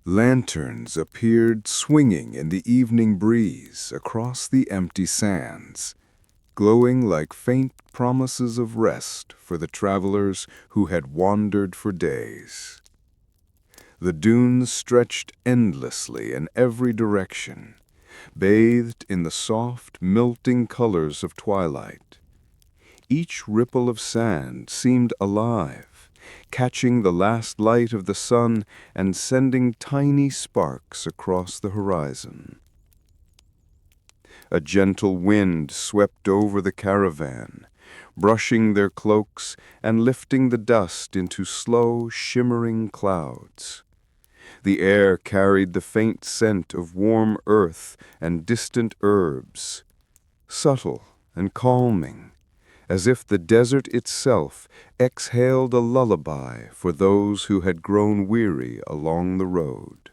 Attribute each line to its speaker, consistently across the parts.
Speaker 1: Lanterns appeared swinging in the evening breeze across the empty sands, glowing like faint promises of rest for the travelers who had wandered for days. The dunes stretched endlessly in every direction, bathed in the soft, melting colors of twilight. Each ripple of sand seemed alive, catching the last light of the sun and sending tiny sparks across the horizon. A gentle wind swept over the caravan, brushing their cloaks and lifting the dust into slow, shimmering clouds. The air carried the faint scent of warm earth and distant herbs, subtle and calming, as if the desert itself exhaled a lullaby for those who had grown weary along the road.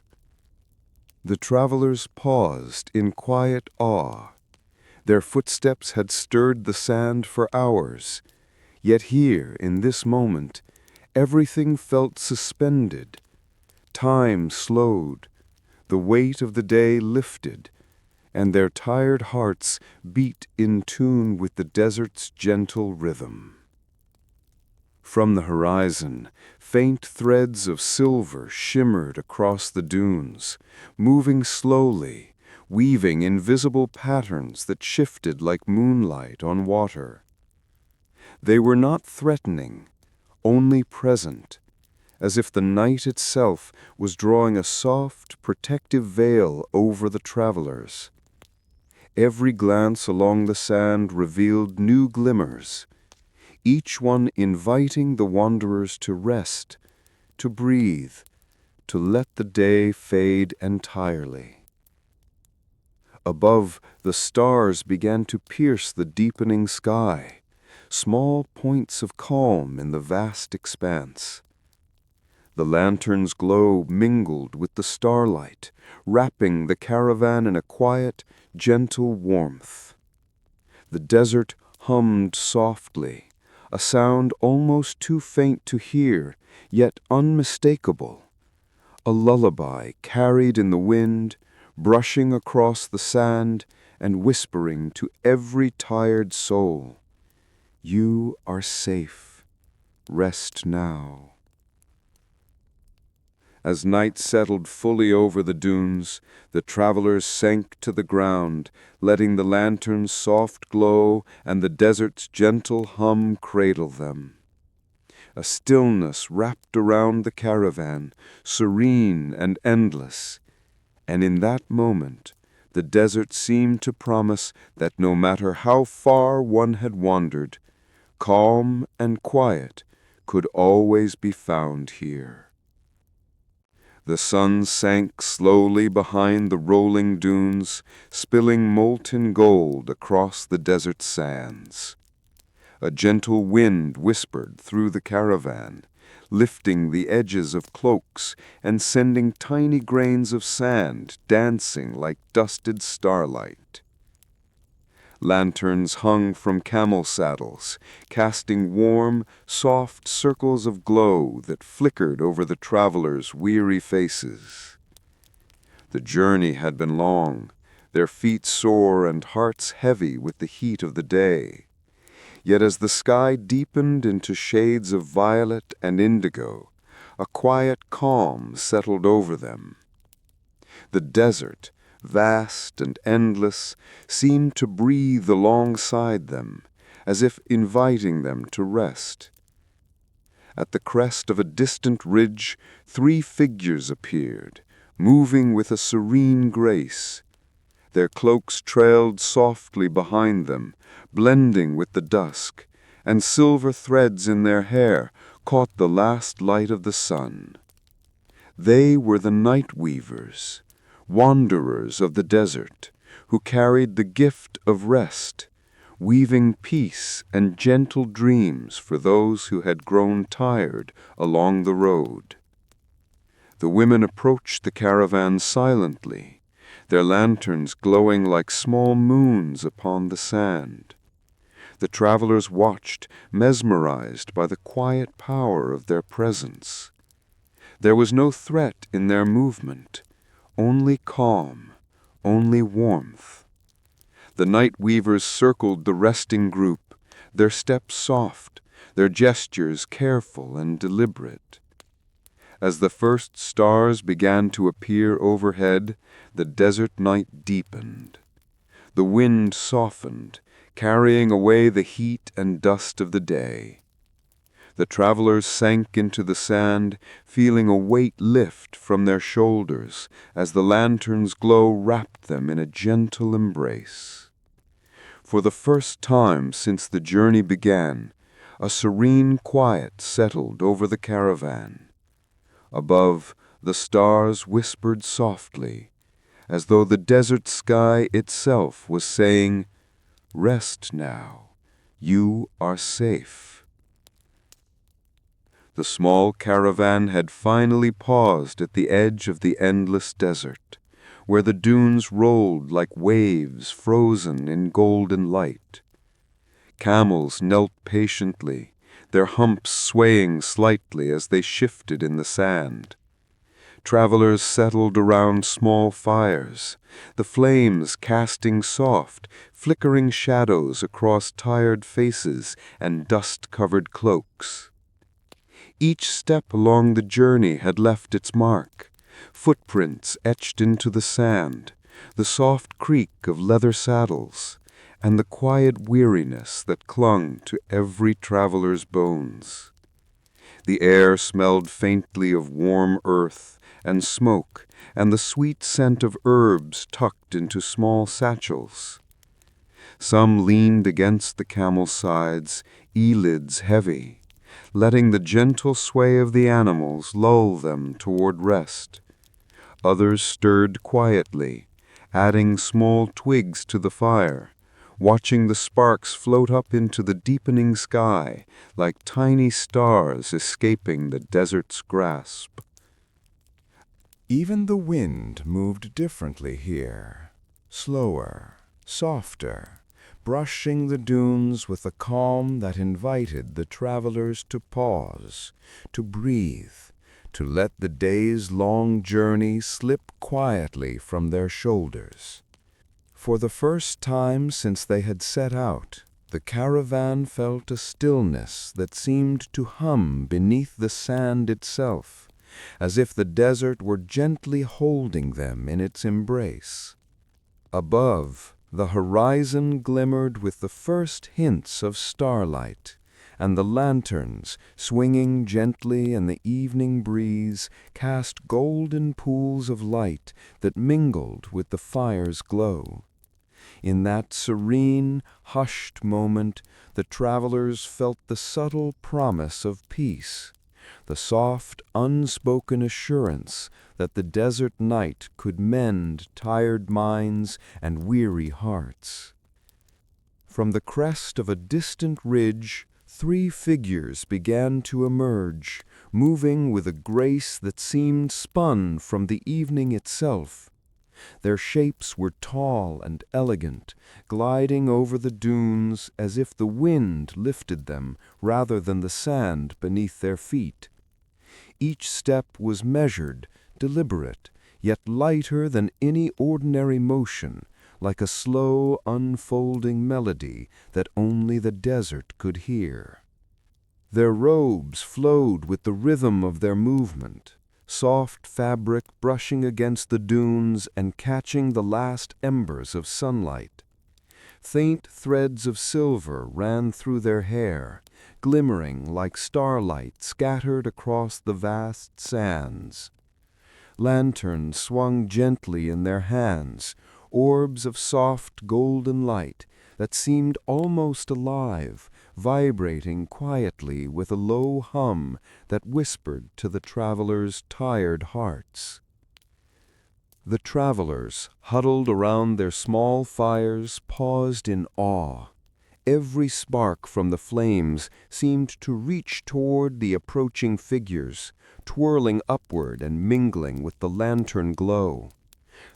Speaker 1: The travelers paused in quiet awe. Their footsteps had stirred the sand for hours, yet here, in this moment, everything felt suspended. Time slowed, the weight of the day lifted, and their tired hearts beat in tune with the desert's gentle rhythm. From the horizon, faint threads of silver shimmered across the dunes, moving slowly, weaving invisible patterns that shifted like moonlight on water. They were not threatening, only present, as if the night itself was drawing a soft, protective veil over the travelers. Every glance along the sand revealed new glimmers, each one inviting the wanderers to rest, to breathe, to let the day fade entirely. Above, the stars began to pierce the deepening sky, small points of calm in the vast expanse. The lantern's glow mingled with the starlight, wrapping the caravan in a quiet, gentle warmth. The desert hummed softly, a sound almost too faint to hear, yet unmistakable. A lullaby carried in the wind, brushing across the sand and whispering to every tired soul, "You are safe. Rest now." As night settled fully over the dunes, the travelers sank to the ground, letting the lantern's soft glow and the desert's gentle hum cradle them. A stillness wrapped around the caravan, serene and endless, and in that moment the desert seemed to promise that no matter how far one had wandered, calm and quiet could always be found here. The sun sank slowly behind the rolling dunes, spilling molten gold across the desert sands. A gentle wind whispered through the caravan, lifting the edges of cloaks and sending tiny grains of sand dancing like dusted starlight. Lanterns hung from camel saddles, casting warm, soft circles of glow that flickered over the travelers' weary faces. The journey had been long, their feet sore and hearts heavy with the heat of the day. Yet as the sky deepened into shades of violet and indigo, a quiet calm settled over them. The desert, vast and endless, seemed to breathe alongside them, as if inviting them to rest. At the crest of a distant ridge, 3 figures appeared, moving with a serene grace. Their cloaks trailed softly behind them, blending with the dusk, and silver threads in their hair caught the last light of the sun. They were the night weavers, wanderers of the desert, who carried the gift of rest, weaving peace and gentle dreams for those who had grown tired along the road. The women approached the caravan silently, their lanterns glowing like small moons upon the sand. The travelers watched, mesmerized by the quiet power of their presence. There was no threat in their movement, only calm, only warmth. The night weavers circled the resting group, their steps soft, their gestures careful and deliberate. As the first stars began to appear overhead, the desert night deepened. The wind softened, carrying away the heat and dust of the day. The travelers sank into the sand, feeling a weight lift from their shoulders as the lantern's glow wrapped them in a gentle embrace. For the first time since the journey began, a serene quiet settled over the caravan. Above, the stars whispered softly, as though the desert sky itself was saying, "Rest now, you are safe." The small caravan had finally paused at the edge of the endless desert, where the dunes rolled like waves frozen in golden light. Camels knelt patiently, their humps swaying slightly as they shifted in the sand. Travelers settled around small fires, the flames casting soft, flickering shadows across tired faces and dust-covered cloaks. Each step along the journey had left its mark, footprints etched into the sand, the soft creak of leather saddles, and the quiet weariness that clung to every traveler's bones. The air smelled faintly of warm earth and smoke, and the sweet scent of herbs tucked into small satchels. Some leaned against the camel's sides, eyelids heavy, letting the gentle sway of the animals lull them toward rest. Others stirred quietly, adding small twigs to the fire, watching the sparks float up into the deepening sky like tiny stars escaping the desert's grasp. Even the wind moved differently here, slower, softer, brushing the dunes with a calm that invited the travelers to pause, to breathe, to let the day's long journey slip quietly from their shoulders. For the first time since they had set out, the caravan felt a stillness that seemed to hum beneath the sand itself, as if the desert were gently holding them in its embrace. Above, the horizon glimmered with the first hints of starlight, and the lanterns, swinging gently in the evening breeze, cast golden pools of light that mingled with the fire's glow. In that serene, hushed moment, the travelers felt the subtle promise of peace, the soft, unspoken assurance that the desert night could mend tired minds and weary hearts. From the crest of a distant ridge, 3 figures began to emerge, moving with a grace that seemed spun from the evening itself. Their shapes were tall and elegant, gliding over the dunes as if the wind lifted them rather than the sand beneath their feet. Each step was measured, deliberate, yet lighter than any ordinary motion, like a slow, unfolding melody that only the desert could hear. Their robes flowed with the rhythm of their movement, soft fabric brushing against the dunes and catching the last embers of sunlight. Faint threads of silver ran through their hair, glimmering like starlight scattered across the vast sands. Lanterns swung gently in their hands, orbs of soft golden light that seemed almost alive, vibrating quietly with a low hum that whispered to the travelers' tired hearts. The travelers, huddled around their small fires, paused in awe. Every spark from the flames seemed to reach toward the approaching figures, twirling upward and mingling with the lantern glow.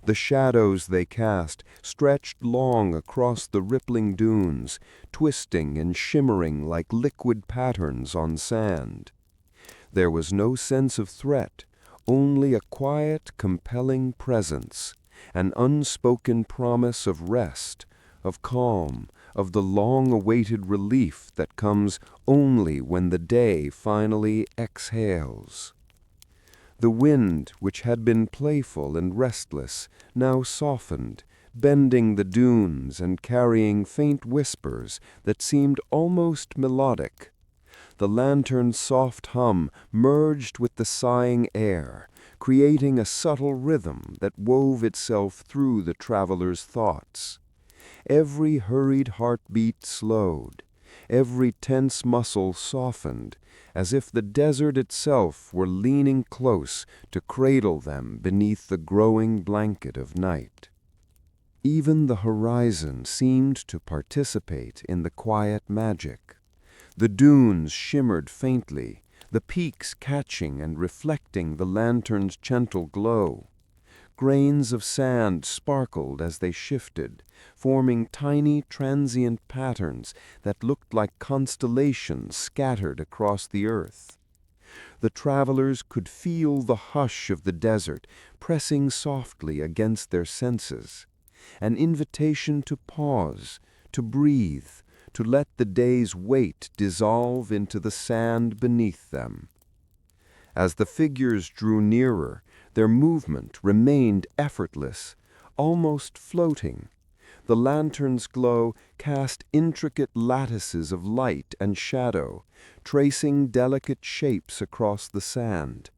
Speaker 1: The shadows they cast stretched long across the rippling dunes, twisting and shimmering like liquid patterns on sand. There was no sense of threat,
Speaker 2: only a quiet, compelling presence, an unspoken promise of rest, of calm, of the long-awaited relief that comes only when the day finally exhales. The wind, which had been playful and restless, now softened, bending the dunes and carrying faint whispers that seemed almost melodic. The lantern's soft hum merged with the sighing air, creating a subtle rhythm that wove itself through the traveler's thoughts. Every hurried heartbeat slowed, every tense muscle softened, as if the desert itself were leaning close to cradle them beneath the growing blanket of night. Even the horizon seemed to participate in the quiet magic. The dunes shimmered faintly, the peaks catching and reflecting the lantern's gentle glow. Grains of sand sparkled as they shifted, forming tiny transient patterns that looked like constellations scattered across the earth. The travelers could feel the hush of the desert pressing softly against their senses, an invitation to pause, to breathe, to let the day's weight dissolve into the sand beneath them. As the figures drew nearer, their movement remained effortless, almost floating. The lantern's glow cast intricate lattices of light and shadow, tracing delicate shapes across the sand.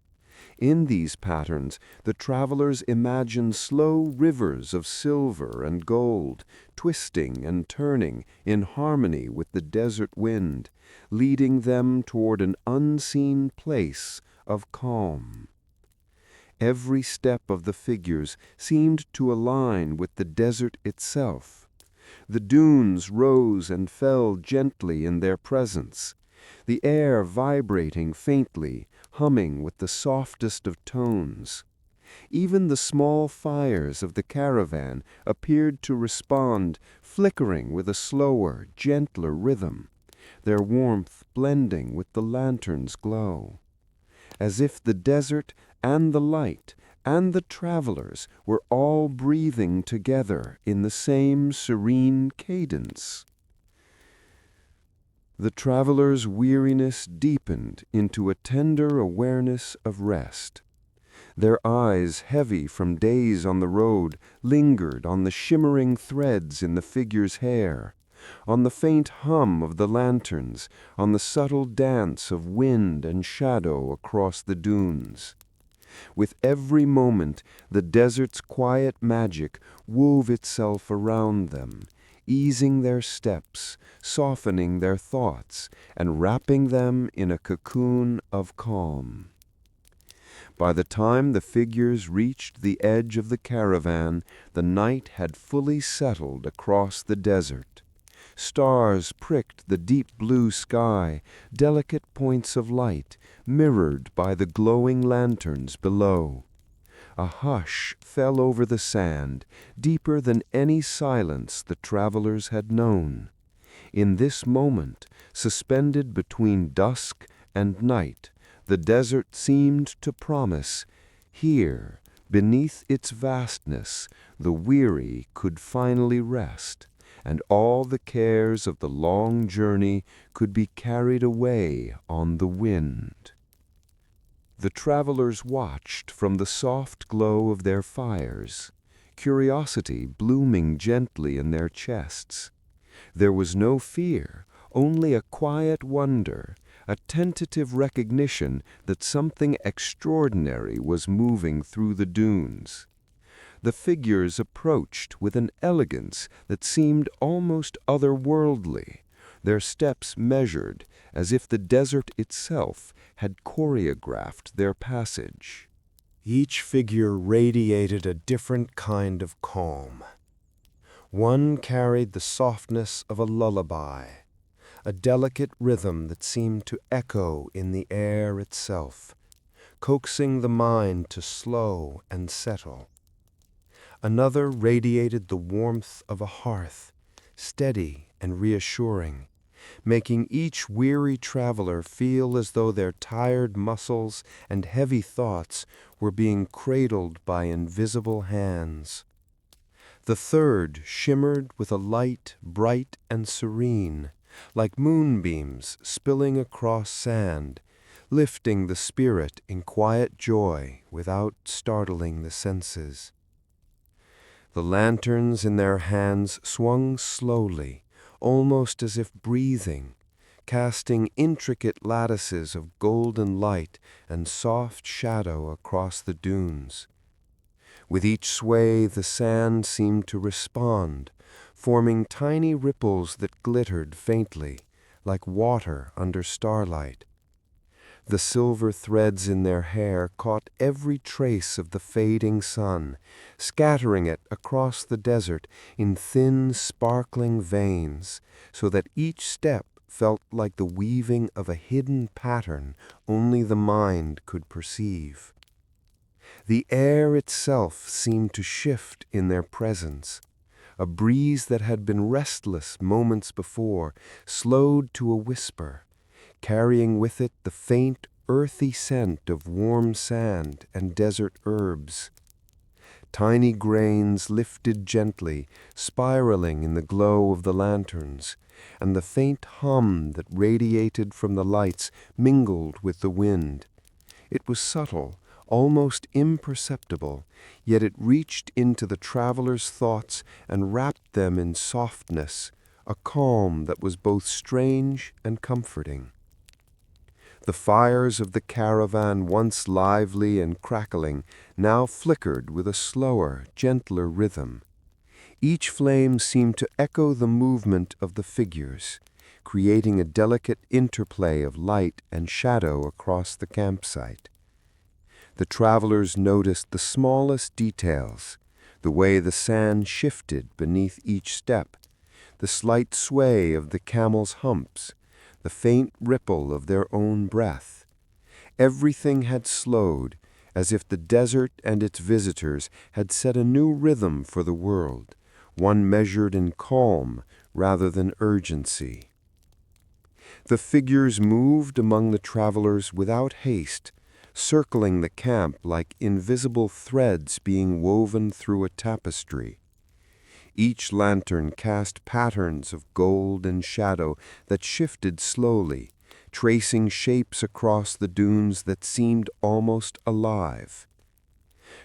Speaker 2: In these patterns, the travelers imagined slow rivers of silver and gold, twisting and turning in harmony with the desert wind, leading them toward an unseen place of calm. Every step of the figures seemed to align with the desert itself. The dunes rose and fell gently in their presence, the air vibrating faintly, humming with the softest of tones. Even the small fires of the caravan appeared to respond, flickering with a slower, gentler rhythm, their warmth blending with the lantern's glow. As if the desert and the light and the travelers were all breathing together in the same serene cadence. The travelers' weariness deepened into a tender awareness of rest. Their eyes, heavy from days on the road, lingered on the shimmering threads in the figure's hair, on the faint hum of the lanterns, on the subtle dance of wind and shadow across the dunes. With every moment, the desert's quiet magic wove itself around them, easing their steps, softening their thoughts, and wrapping them in a cocoon of calm. By the time the figures reached the edge of the caravan, the night had fully settled across the desert. Stars pricked the deep blue sky, delicate points of light, mirrored by the glowing lanterns below. A hush fell over the sand, deeper than any silence the travelers had known. In this moment, suspended between dusk and night, the desert seemed to promise, here, beneath its vastness, the weary could finally rest, and all the cares of the long journey could be carried away on the wind. The travelers watched from the soft glow of their fires, curiosity blooming gently in their chests. There was no fear, only a quiet wonder, a tentative recognition that something extraordinary was moving through the dunes. The figures approached with an elegance that seemed almost otherworldly, their steps measured as if the desert itself had choreographed their passage.
Speaker 3: Each figure radiated a different kind of calm. One carried the softness of a lullaby, a delicate rhythm that seemed to echo in the air itself, coaxing the mind to slow and settle. Another radiated the warmth of a hearth, steady and reassuring, making each weary traveler feel as though their tired muscles and heavy thoughts were being cradled by invisible hands. The third shimmered with a light bright and serene, like moonbeams spilling across sand, lifting the spirit in quiet joy without startling the senses. The lanterns in their hands swung slowly, almost as if breathing, casting intricate lattices of golden light and soft shadow across the dunes. With each sway, the sand seemed to respond, forming tiny ripples that glittered faintly, like water under starlight. The silver threads in their hair caught every trace of the fading sun, scattering it across the desert in thin, sparkling veins, so that each step felt like the weaving of a hidden pattern only the mind could perceive. The air itself seemed to shift in their presence. A breeze that had been restless moments before slowed to a whisper, carrying with it the faint, earthy scent of warm sand and desert herbs. Tiny grains lifted gently, spiraling in the glow of the lanterns, and the faint hum that radiated from the lights mingled with the wind. It was subtle, almost imperceptible, yet it reached into the travelers' thoughts and wrapped them in softness, a calm that was both strange and comforting. The fires of the caravan, once lively and crackling, now flickered with a slower, gentler rhythm. Each flame seemed to echo the movement of the figures, creating a delicate interplay of light and shadow across the campsite. The travelers noticed the smallest details, the way the sand shifted beneath each step, the slight sway of the camels' humps, the faint ripple of their own breath. Everything had slowed, as if the desert and its visitors had set a new rhythm for the world, one measured in calm rather than urgency. The figures moved among the travelers without haste, circling the camp like invisible threads being woven through a tapestry. Each lantern cast patterns of gold and shadow that shifted slowly, tracing shapes across the dunes that seemed almost alive.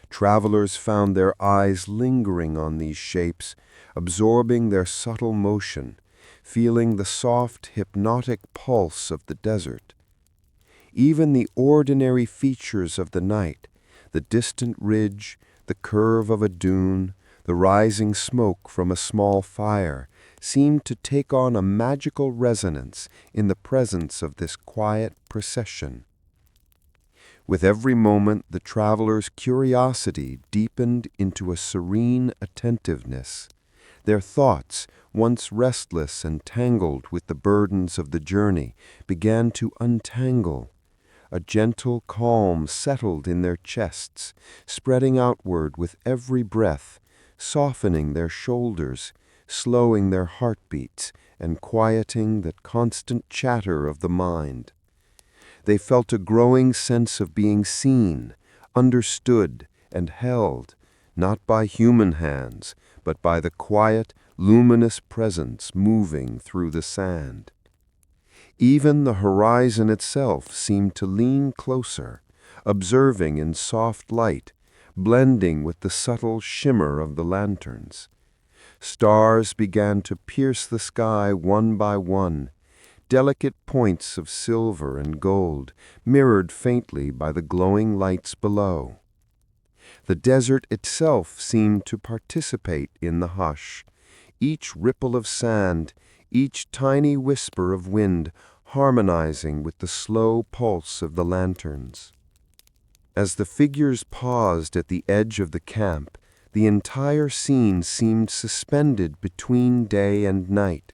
Speaker 3: Travelers found their eyes lingering on these shapes, absorbing their subtle motion, feeling the soft, hypnotic pulse of the desert. Even the ordinary features of the night, the distant ridge, the curve of a dune, the rising smoke from a small fire, seemed to take on a magical resonance in the presence of this quiet procession. With every moment, the travelers' curiosity deepened into a serene attentiveness. Their thoughts, once restless and tangled with the burdens of the journey, began to untangle. A gentle calm settled in their chests, spreading outward with every breath, softening their shoulders, slowing their heartbeats, and quieting that constant chatter of the mind. They felt a growing sense of being seen, understood, and held, not by human hands, but by the quiet, luminous presence moving through the sand. Even the horizon itself seemed to lean closer, observing in soft light, blending with the subtle shimmer of the lanterns. Stars began to pierce the sky one by one, delicate points of silver and gold, mirrored faintly by the glowing lights below. The desert itself seemed to participate in the hush, each ripple of sand, each tiny whisper of wind harmonizing with the slow pulse of the lanterns. As the figures paused at the edge of the camp, the entire scene seemed suspended between day and night.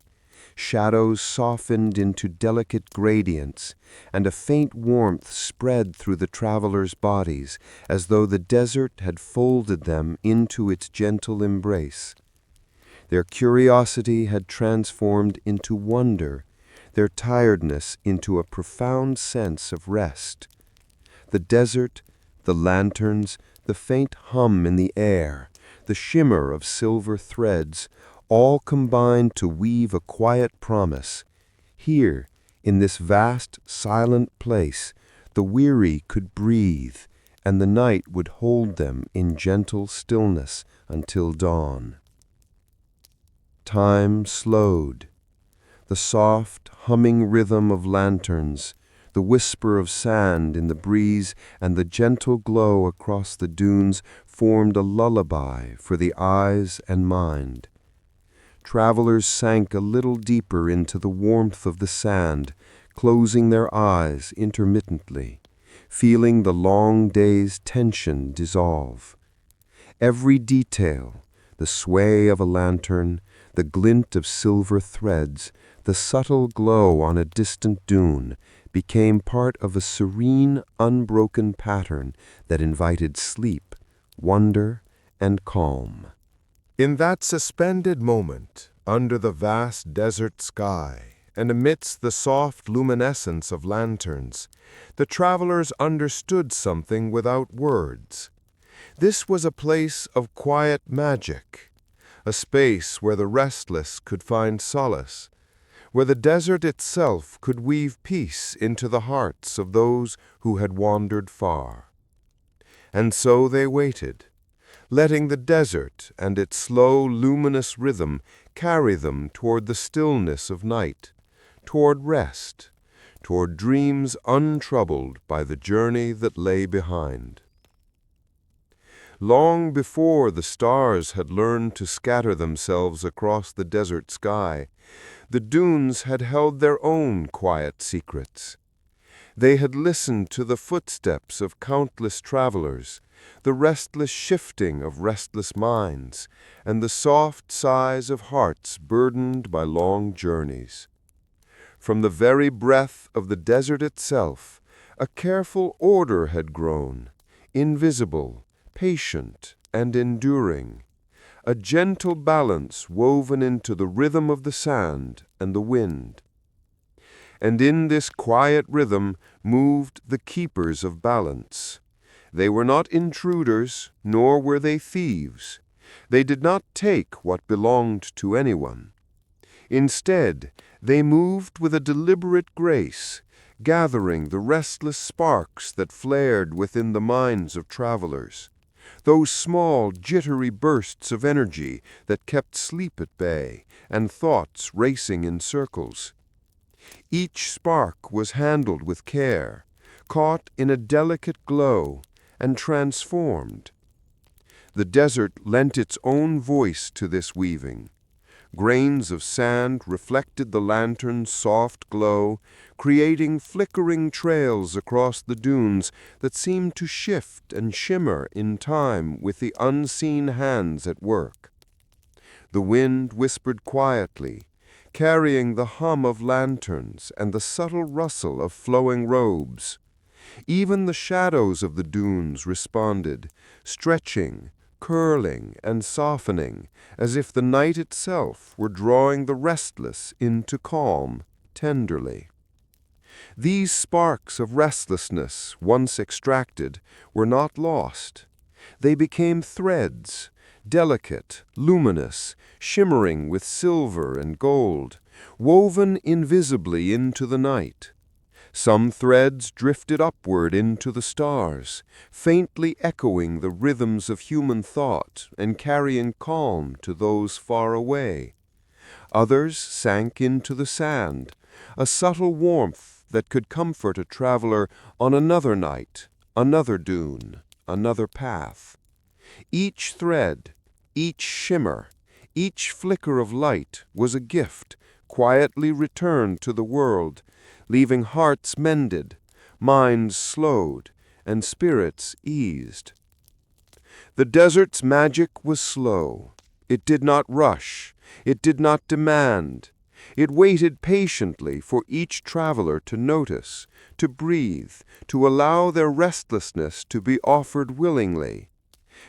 Speaker 3: Shadows softened into delicate gradients, and a faint warmth spread through the travelers' bodies, as though the desert had folded them into its gentle embrace. Their curiosity had transformed into wonder,
Speaker 2: their tiredness into a profound sense of rest. The desert, the lanterns, the faint hum in the air, the shimmer of silver threads, all combined to weave a quiet promise. Here, in this vast, silent place, the weary could breathe, and the night would hold them in gentle stillness until dawn. Time slowed. The soft, humming rhythm of lanterns, the whisper of sand in the breeze, and the gentle glow across the dunes formed a lullaby for the eyes and mind. Travelers sank a little deeper into the warmth of the sand, closing their eyes intermittently, feeling the long day's tension dissolve. Every detail, the sway of a lantern, the glint of silver threads, the subtle glow on a distant dune, became part of a serene, unbroken pattern that invited sleep, wonder, and calm.
Speaker 1: In that suspended moment, under the vast desert sky, and amidst the soft luminescence of lanterns, the travelers understood something without words. This was a place of quiet magic, a space where the restless could find solace, where the desert itself could weave peace into the hearts of those who had wandered far. And so they waited, letting the desert and its slow, luminous rhythm carry them toward the stillness of night, toward rest, toward dreams untroubled by the journey that lay behind. Long before the stars had learned to scatter themselves across the desert sky, the dunes had held their own quiet secrets. They had listened to the footsteps of countless travelers, the restless shifting of restless minds, and the soft sighs of hearts burdened by long journeys. From the very breath of the desert itself, a careful order had grown, invisible, patient, and enduring, a gentle balance woven into the rhythm of the sand and the wind. And in this quiet rhythm moved the keepers of balance. They were not intruders, nor were they thieves. They did not take what belonged to anyone. Instead, they moved with a deliberate grace, gathering the restless sparks that flared within the minds of travelers, those small, jittery bursts of energy that kept sleep at bay and thoughts racing in circles. Each spark was handled with care, caught in a delicate glow, and transformed. The desert lent its own voice to this weaving. Grains of sand reflected the lantern's soft glow, creating flickering trails across the dunes that seemed to shift and shimmer in time with the unseen hands at work. The wind whispered quietly, carrying the hum of lanterns and the subtle rustle of flowing robes. Even the shadows of the dunes responded, stretching, curling, and softening, as if the night itself were drawing the restless into calm tenderly. These sparks of restlessness, once extracted, were not lost. They became threads, delicate, luminous, shimmering with silver and gold, woven invisibly into the night. Some threads drifted upward into the stars, faintly echoing the rhythms of human thought and carrying calm to those far away. Others sank into the sand, a subtle warmth that could comfort a traveler on another night, another dune, another path. Each thread, each shimmer, each flicker of light was a gift, quietly returned to the world, leaving hearts mended, minds slowed, and spirits eased. The desert's magic was slow. It did not rush. It did not demand. It waited patiently for each traveler to notice, to breathe, to allow their restlessness to be offered willingly.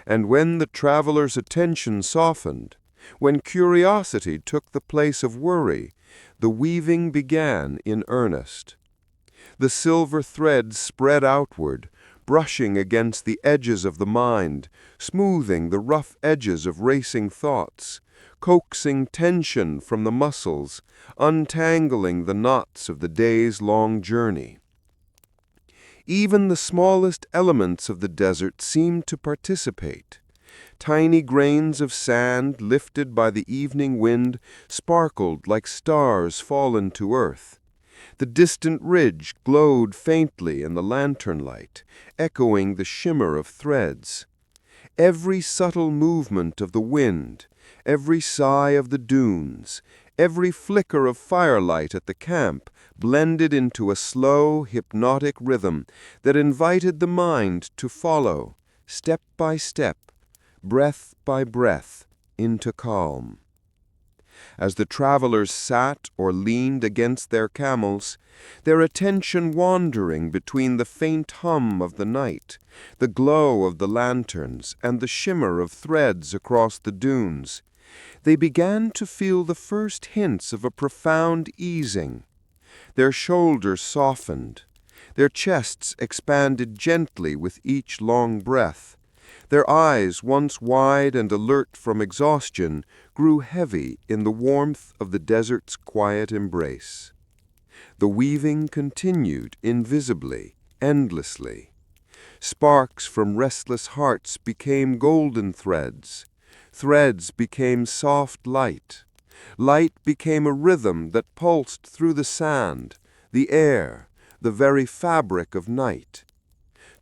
Speaker 1: And when the traveler's attention softened,
Speaker 2: When curiosity took the place of worry, the weaving began in earnest. The silver threads spread outward, brushing against the edges of the mind, smoothing the rough edges of racing thoughts, coaxing tension from the muscles, untangling the knots of the day's long journey. Even the smallest elements of the desert seemed to participate. Tiny grains of sand lifted by the evening wind sparkled like stars fallen to earth. The distant ridge glowed faintly in the lantern light, echoing the shimmer of threads. Every subtle movement of the wind, every sigh of the dunes, every flicker of firelight at the camp blended into a slow, hypnotic rhythm that invited the mind to follow, step by step, breath by breath, into calm. As the travelers sat or leaned against their camels, their attention wandering between the faint hum of the night, the glow of the lanterns, and the shimmer of threads across the dunes, they began to feel the first hints of a profound easing. Their shoulders softened, their chests expanded gently with each long breath. Their eyes, once wide and alert from exhaustion, grew heavy in the warmth of the desert's quiet embrace. The weaving continued invisibly, endlessly. Sparks from restless hearts became golden threads. Threads became soft light. Light became a rhythm that pulsed through the sand, the air, the very fabric of night.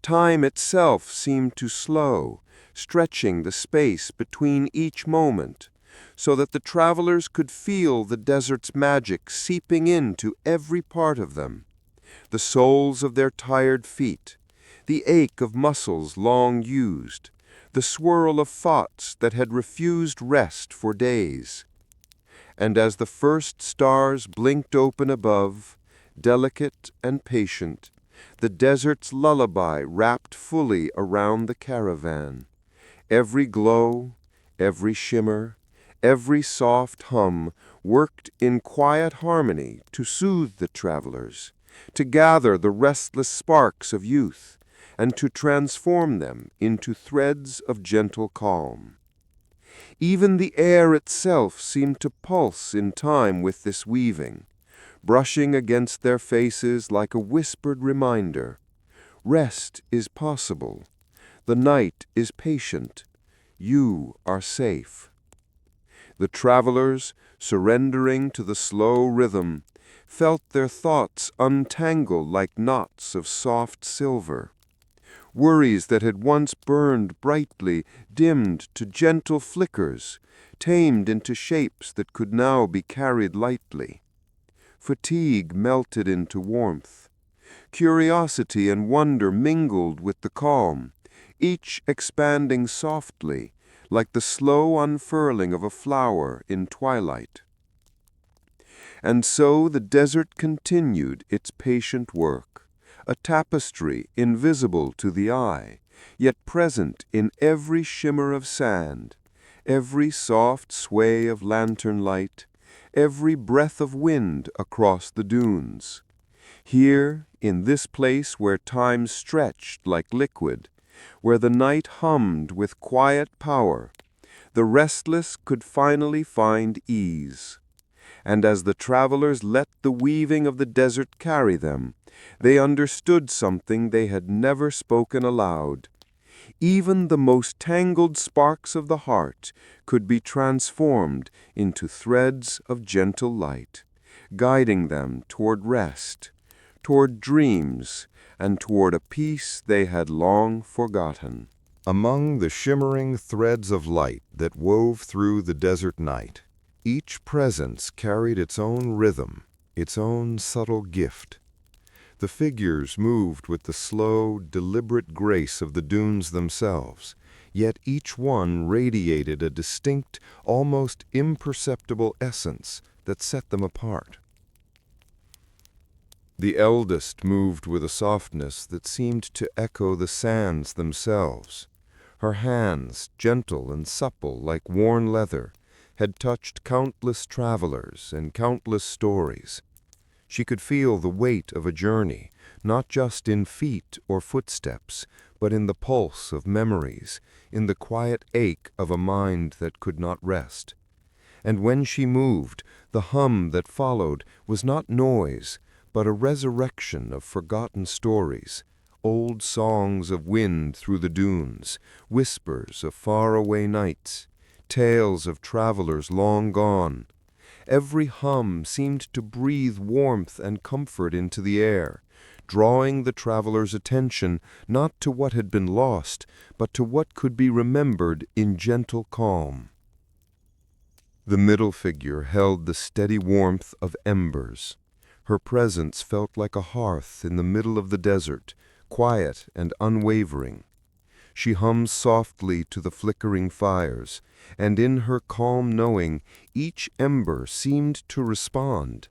Speaker 2: Time itself seemed to slow, stretching the space between each moment, so that the travelers could feel the desert's magic seeping into every part of them, the soles of their tired feet, the ache of muscles long used, the swirl of thoughts that had refused rest for days. And as the first stars blinked open above, delicate and patient, the desert's lullaby wrapped fully around the caravan. Every glow, every shimmer, every soft hum worked in quiet harmony to soothe the travelers, to gather the restless sparks of youth, and to transform them into threads of gentle calm. Even the air itself seemed to pulse in time with this weaving, brushing against their faces like a whispered reminder. Rest is possible. The night is patient. You are safe. The travelers, surrendering to the slow rhythm, felt their thoughts untangle like knots of soft silver. Worries that had once burned brightly dimmed to gentle flickers, tamed into shapes that could now be carried lightly. Fatigue melted into warmth. Curiosity and wonder mingled with the calm, each expanding softly, like the slow unfurling of a flower in twilight. And so the desert continued its patient work, a tapestry invisible to the eye, yet present in every shimmer of sand, every soft sway of lantern light, every breath of wind across the dunes. Here, in this place where time stretched like liquid, where the night hummed with quiet power, the restless could finally find ease. And as the travelers let the weaving of the desert carry them, they understood something they had never spoken aloud. Even the most tangled sparks of the heart could be transformed into threads of gentle light, guiding them toward rest, toward dreams, and toward a peace they had long forgotten.
Speaker 1: Among the shimmering threads of light that wove through the desert night, each presence carried its own rhythm, its own subtle gift. The figures moved with the slow, deliberate grace of the dunes themselves, yet each one radiated a distinct, almost imperceptible essence that set them apart. The eldest moved with a softness that seemed to echo the sands themselves. Her hands, gentle and supple like worn leather,
Speaker 2: had touched countless travelers and countless stories. She could feel the weight of a journey, not just in feet or footsteps, but in the pulse of memories, in the quiet ache of a mind that could not rest. And when she moved, the hum that followed was not noise, but a resurrection of forgotten stories, old songs of wind through the dunes, whispers of far-away nights, tales of travelers long gone. Every hum seemed to breathe warmth and comfort into the air, drawing the traveler's attention not to what had been lost, but to what could be remembered in gentle calm. The middle figure held the steady warmth of embers. Her presence felt like a hearth in the middle of the desert, quiet and unwavering. She hummed softly to the flickering fires, and in her calm knowing, each ember seemed to respond.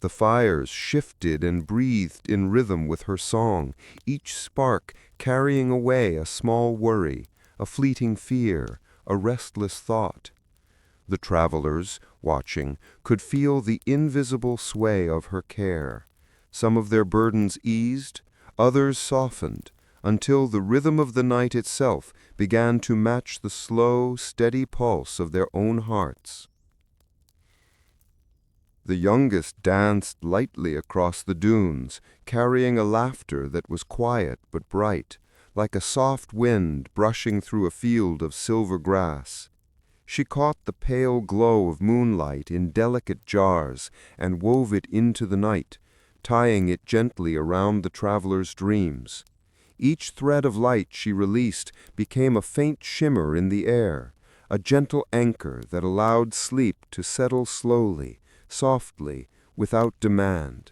Speaker 2: The fires shifted and breathed in rhythm with her song, each spark carrying away a small worry, a fleeting fear, a restless thought. The travelers, watching, could feel the invisible sway of her care. Some of their burdens eased, others softened, until the rhythm of the night itself began to match the slow, steady pulse of their own hearts. The youngest danced lightly across the dunes, carrying a laughter that was quiet but bright, like a soft wind brushing through a field of silver grass. She caught the pale glow of moonlight in delicate jars and wove it into the night, tying it gently around the traveler's dreams. Each thread of light she released became a faint shimmer in the air, a gentle anchor that allowed sleep to settle slowly, softly, without demand.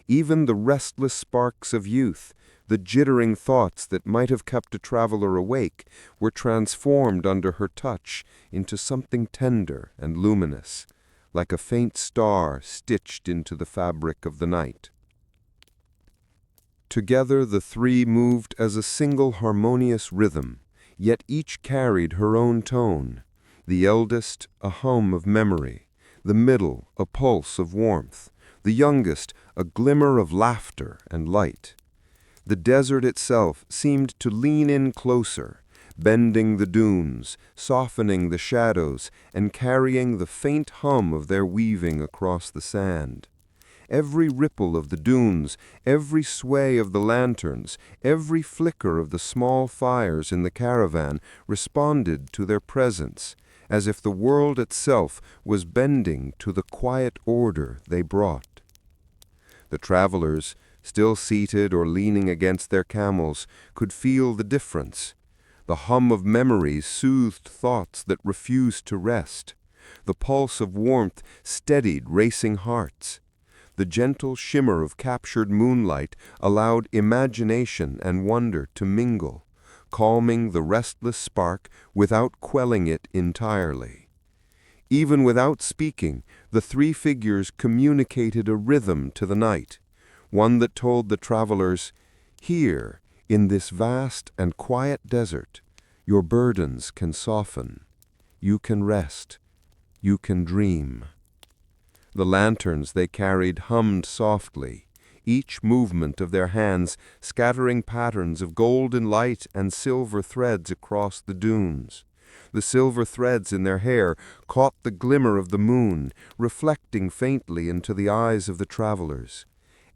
Speaker 2: Even the restless sparks of youth, the jittering thoughts that might have kept a traveler awake, were transformed under her touch into something tender and luminous, like a faint star stitched into the fabric of the night. Together the three moved as a single harmonious rhythm, yet each carried her own tone, the eldest a hum of memory, the middle a pulse of warmth, the youngest a glimmer of laughter and light. The desert itself seemed to lean in closer, bending the dunes, softening the shadows, and carrying the faint hum of their weaving across the sand. Every ripple of the dunes, every sway of the lanterns, every flicker of the small fires in the caravan responded to their presence, as if the world itself was bending to the quiet order they brought. The travelers, still seated or leaning against their camels, could feel the difference. The hum of memories soothed thoughts that refused to rest. The pulse of warmth steadied racing hearts. The gentle shimmer of captured moonlight allowed imagination and wonder to mingle, calming the restless spark without quelling it entirely. Even without speaking, the three figures communicated a rhythm to the night, one that told the travelers, "Here, in this vast and quiet desert, your burdens can soften, you can rest, you can dream." The lanterns they carried hummed softly, each movement of their hands scattering patterns of golden light and silver threads across the dunes. The silver threads in their hair caught the glimmer of the moon, reflecting faintly into the eyes of the travelers.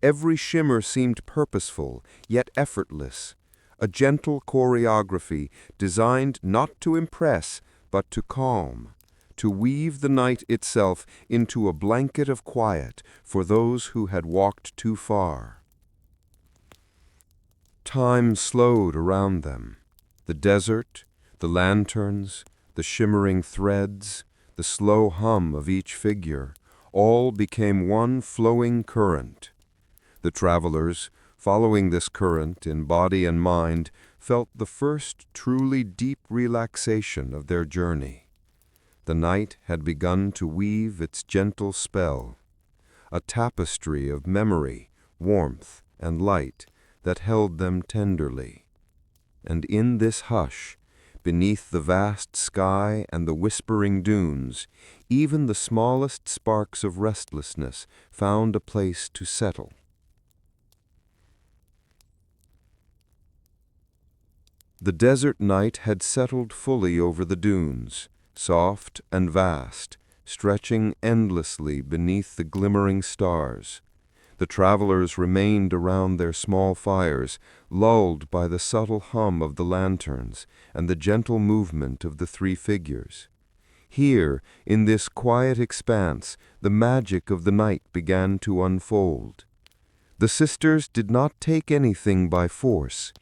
Speaker 2: Every shimmer seemed purposeful, yet effortless, a gentle choreography designed not to impress, but to calm, to weave the night itself into a blanket of quiet for those who had walked too far. Time slowed around them. The desert, the lanterns, the shimmering threads, the slow hum of each figure, all became one flowing current. The travelers, following this current in body and mind, felt the first truly deep relaxation of their journey. The night had begun to weave its gentle spell, a tapestry of memory, warmth, and light that held them tenderly. And in this hush, beneath the vast sky and the whispering dunes, even the smallest sparks of restlessness found a place to settle. The desert night had settled fully over the dunes, soft and vast, stretching endlessly beneath the glimmering stars. The travelers remained around their small fires, lulled by the subtle hum of the lanterns and the gentle movement of the three figures. Here, in this quiet expanse, the magic of the night began to unfold. The sisters did not take anything by force.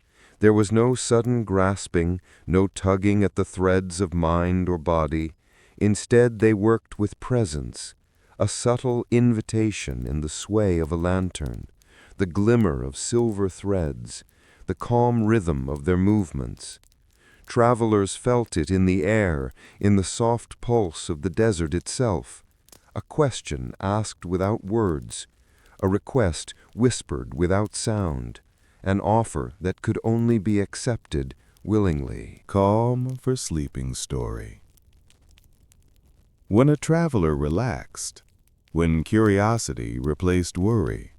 Speaker 2: There was no sudden grasping, no tugging at the threads of mind or body. Instead, they worked with presence, a subtle invitation in the sway of a lantern, the glimmer of silver threads, the calm rhythm of their movements. Travelers felt it in the air, in the soft pulse of the desert itself, a question asked without words, a request whispered without sound, an offer that could only be accepted willingly.
Speaker 1: Calm for sleeping story. When a traveler relaxed, when curiosity replaced worry,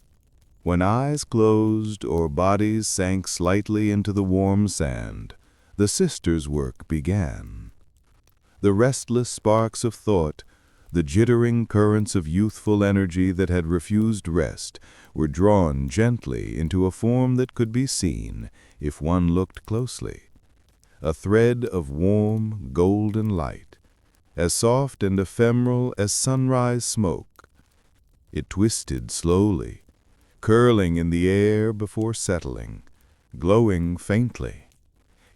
Speaker 1: when eyes closed or bodies sank slightly into the warm sand, the sisters' work began. The restless sparks of thought, the jittering currents of youthful energy that had refused rest, were drawn gently into a form that could be seen if one looked closely. A thread of warm, golden light, as soft and ephemeral as sunrise smoke. It twisted slowly, curling in the air before settling, glowing faintly,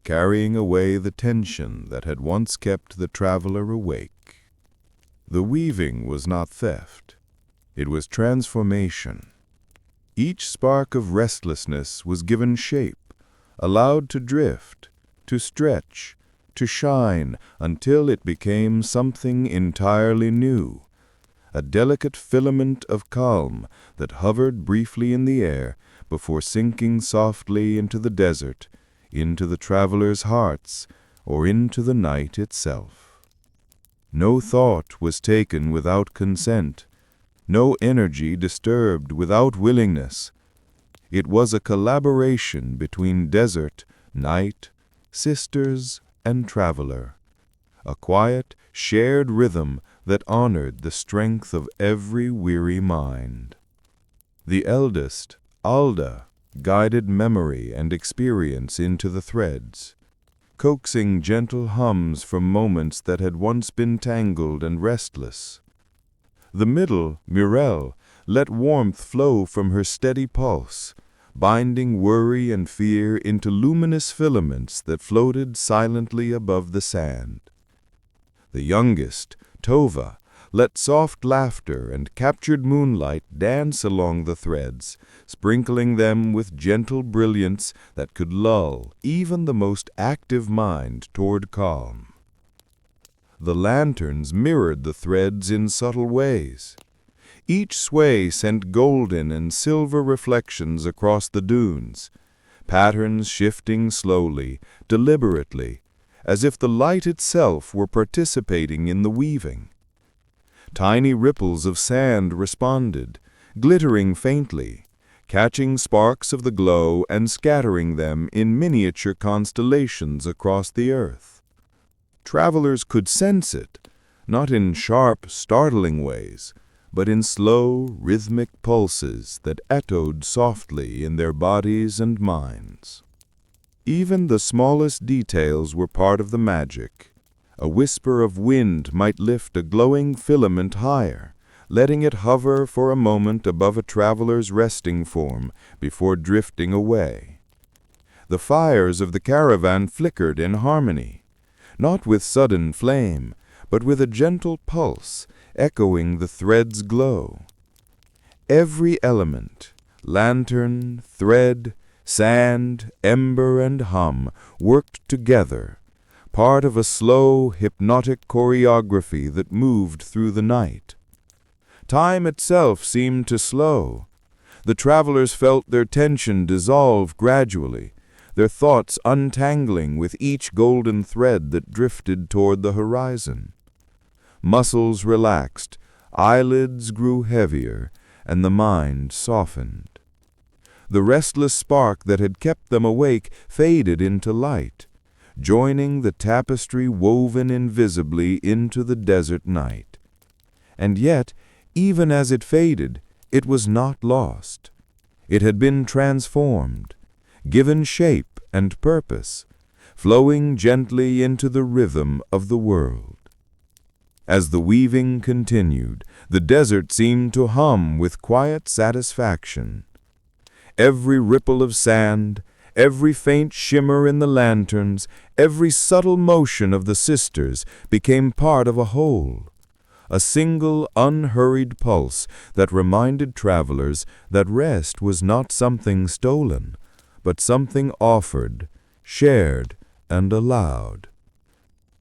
Speaker 1: carrying away the tension that had once kept the traveler awake. The weaving was not theft. It was transformation. Each spark of restlessness was given shape, allowed to drift, to stretch, to shine until it became something entirely new, a delicate filament of calm that hovered briefly in the air before sinking softly into the desert, into the travelers' hearts, or into the night itself. No thought was taken without consent, no energy disturbed without willingness. It was a collaboration between desert, night, sisters, and traveler, a quiet, shared rhythm that honored the strength of every weary mind. The eldest, Alda, guided memory and experience into the threads, coaxing gentle hums from moments that had once been tangled and restless. The middle, Muriel, let warmth flow from her steady pulse, binding worry and fear into luminous filaments that floated silently above the sand. The youngest, Tova, let soft laughter and captured moonlight dance along the threads, sprinkling them with gentle brilliance that could lull even the most active mind toward calm. The lanterns mirrored the threads in subtle ways. Each sway sent golden and silver reflections across the dunes, patterns shifting slowly, deliberately, as if the light itself were participating in the weaving. Tiny ripples of sand responded, glittering faintly, catching sparks of the glow and scattering them in miniature constellations across the earth. Travelers could sense it, not in sharp, startling ways, but in slow, rhythmic pulses that echoed softly in their bodies and minds. Even the smallest details were part of the magic. A whisper of wind might lift a glowing filament higher, letting it hover for a moment above a traveler's resting form before drifting away. The fires of the caravan flickered in harmony, not with sudden flame, but with a gentle pulse, echoing the thread's glow. Every element, lantern, thread, sand, ember, and hum, worked together, part of a slow, hypnotic choreography that moved through the night. Time itself seemed to slow. The travelers felt their tension dissolve gradually,
Speaker 2: their thoughts untangling with each golden thread that drifted toward the horizon. Muscles relaxed, eyelids grew heavier, and the mind softened. The restless spark that had kept them awake faded into light, joining the tapestry woven invisibly into the desert night. And yet, even as it faded, it was not lost. It had been transformed, given shape and purpose, flowing gently into the rhythm of the world. As the weaving continued, the desert seemed to hum with quiet satisfaction. Every ripple of sand, every faint shimmer in the lanterns, every subtle motion of the sisters became part of a whole, a single unhurried pulse that reminded travelers that rest was not something stolen, but something offered, shared, and allowed.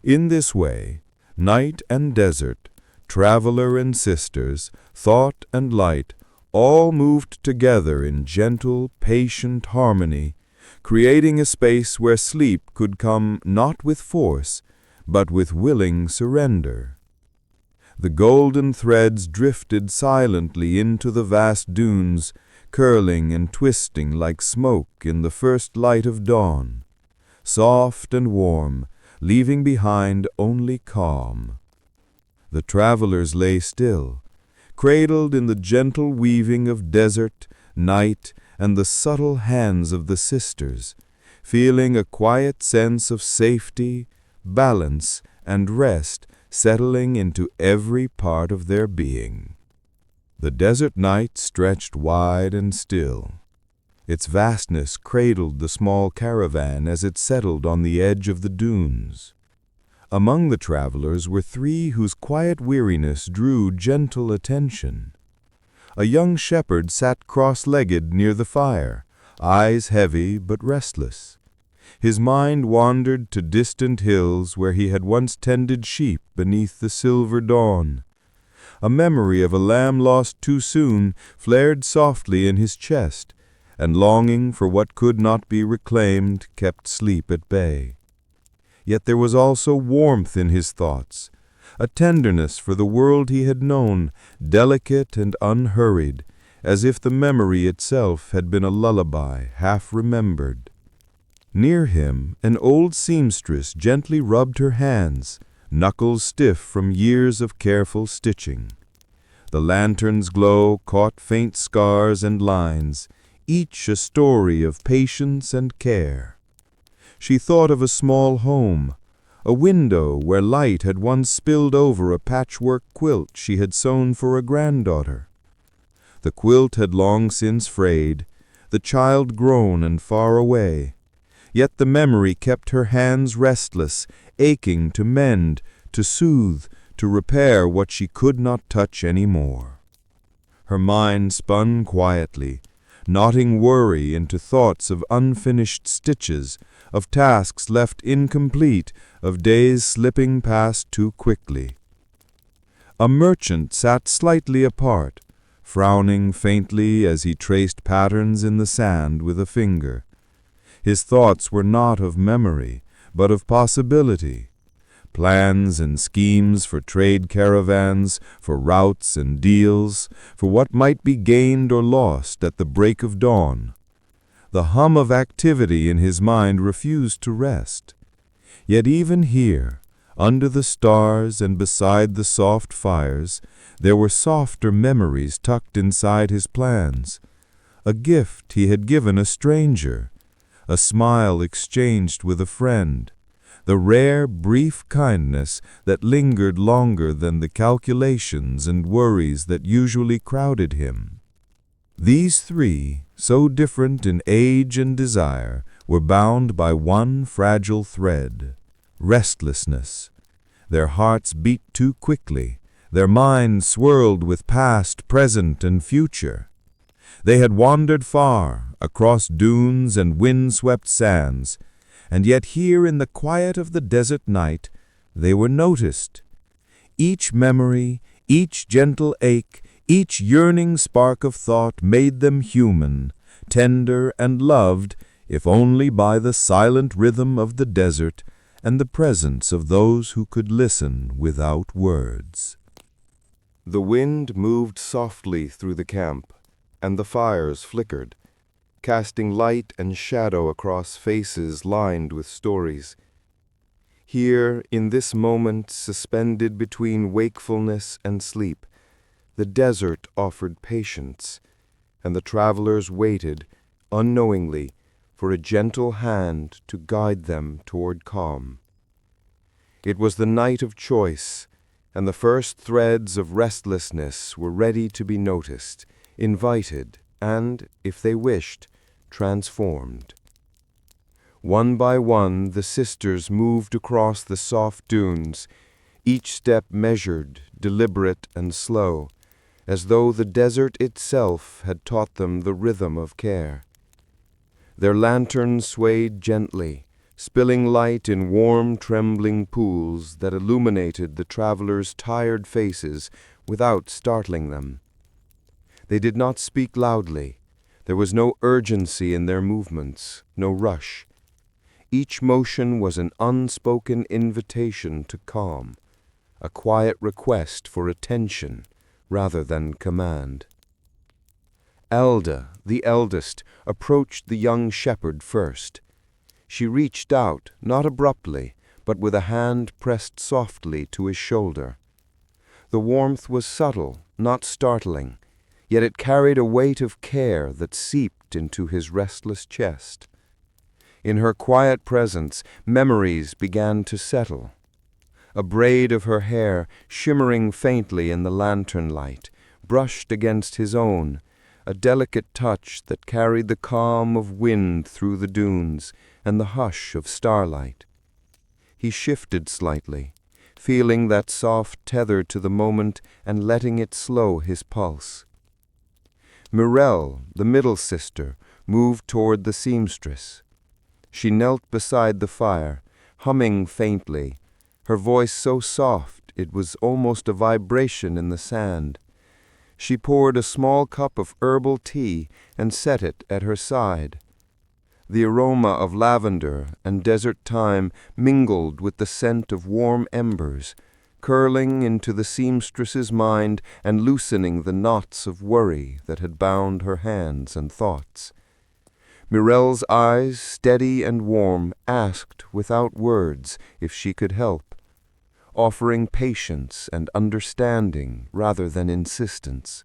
Speaker 2: In this way, night and desert, traveler and sisters, thought and light, all moved together in gentle, patient harmony, creating a space where sleep could come not with force, but with willing surrender. The golden threads drifted silently into the vast dunes, curling and twisting like smoke in the first light of dawn, soft and warm, leaving behind only calm. The travelers lay still, cradled in the gentle weaving of desert, night, and the subtle hands of the sisters, feeling a quiet sense of safety, balance, and rest settling into every part of their being. The desert night stretched wide and still. Its vastness cradled the small caravan as it settled on the edge of the dunes. Among the travelers were three whose quiet weariness drew gentle attention. A young shepherd sat cross-legged near the fire, eyes heavy but restless. His mind wandered to distant hills where he had once tended sheep beneath the silver dawn. A memory of a lamb lost too soon flared softly in his chest, and longing for what could not be reclaimed kept sleep at bay. Yet there was also warmth in his thoughts, a tenderness for the world he had known, delicate and unhurried, as if the memory itself had been a lullaby half remembered. Near him, an old seamstress gently rubbed her hands, knuckles stiff from years of careful stitching. The lantern's glow caught faint scars and lines, each a story of patience and care. She thought of a small home, a window where light had once spilled over a patchwork quilt she had sewn for a granddaughter. The quilt had long since frayed, the child grown and far away, yet the memory kept her hands restless, aching to mend, to soothe, to repair what she could not touch any more. Her mind spun quietly, knotting worry into thoughts of unfinished stitches, of tasks left incomplete, of days slipping past too quickly. A merchant sat slightly apart, frowning faintly as he traced patterns in the sand with a finger. His thoughts were not of memory, but of possibility. Plans and schemes for trade caravans, for routes and deals, for what might be gained or lost at the break of dawn. The hum of activity in his mind refused to rest. Yet even here, under the stars and beside the soft fires, there were softer memories tucked inside his plans. A gift he had given a stranger, a smile exchanged with a friend, the rare, brief kindness that lingered longer than the calculations and worries that usually crowded him. These three, so different in age and desire, were bound by one fragile thread: restlessness. Their hearts beat too quickly, their minds swirled with past, present, and future. They had wandered far, across dunes and wind-swept sands, and yet here in the quiet of the desert night, they were noticed. Each memory, each gentle ache, each yearning spark of thought made them human, tender and loved
Speaker 4: if only by the silent rhythm of the desert and the presence of those who could listen without words.
Speaker 2: The wind moved softly through the camp, and the fires flickered, casting light and shadow across faces lined with stories. Here, in this moment suspended between wakefulness and sleep, the desert offered patience, and the travelers waited, unknowingly, for a gentle hand to guide them toward calm. It was the night of choice, and the first threads of restlessness were ready to be noticed, invited, and, if they wished, transformed. One by one the sisters moved across the soft dunes, each step measured, deliberate, and slow, as though the desert itself had taught them the rhythm of care. Their lanterns swayed gently, spilling light in warm, trembling pools that illuminated the travelers' tired faces without startling them. They did not speak loudly. There was no urgency in their movements, no rush. Each motion was an unspoken invitation to calm, a quiet request for attention rather than command. Elda, the eldest, approached the young shepherd first. She reached out, not abruptly, but with a hand pressed softly to his shoulder. The warmth was subtle, not startling, yet it carried a weight of care that seeped into his restless chest. In her quiet presence, memories began to settle. A braid of her hair, shimmering faintly in the lantern light, brushed against his own, a delicate touch that carried the calm of wind through the dunes and the hush of starlight. He shifted slightly, feeling that soft tether to the moment and letting it slow his pulse. Mirelle, the middle sister, moved toward the seamstress. She knelt beside the fire, humming faintly, her voice so soft it was almost a vibration in the sand. She poured a small cup of herbal tea and set it at her side. The aroma of lavender and desert thyme mingled with the scent of warm embers, curling into the seamstress's mind and loosening the knots of worry that had bound her hands and thoughts. Mirelle's eyes, steady and warm, asked without words if she could help, offering patience and understanding rather than insistence.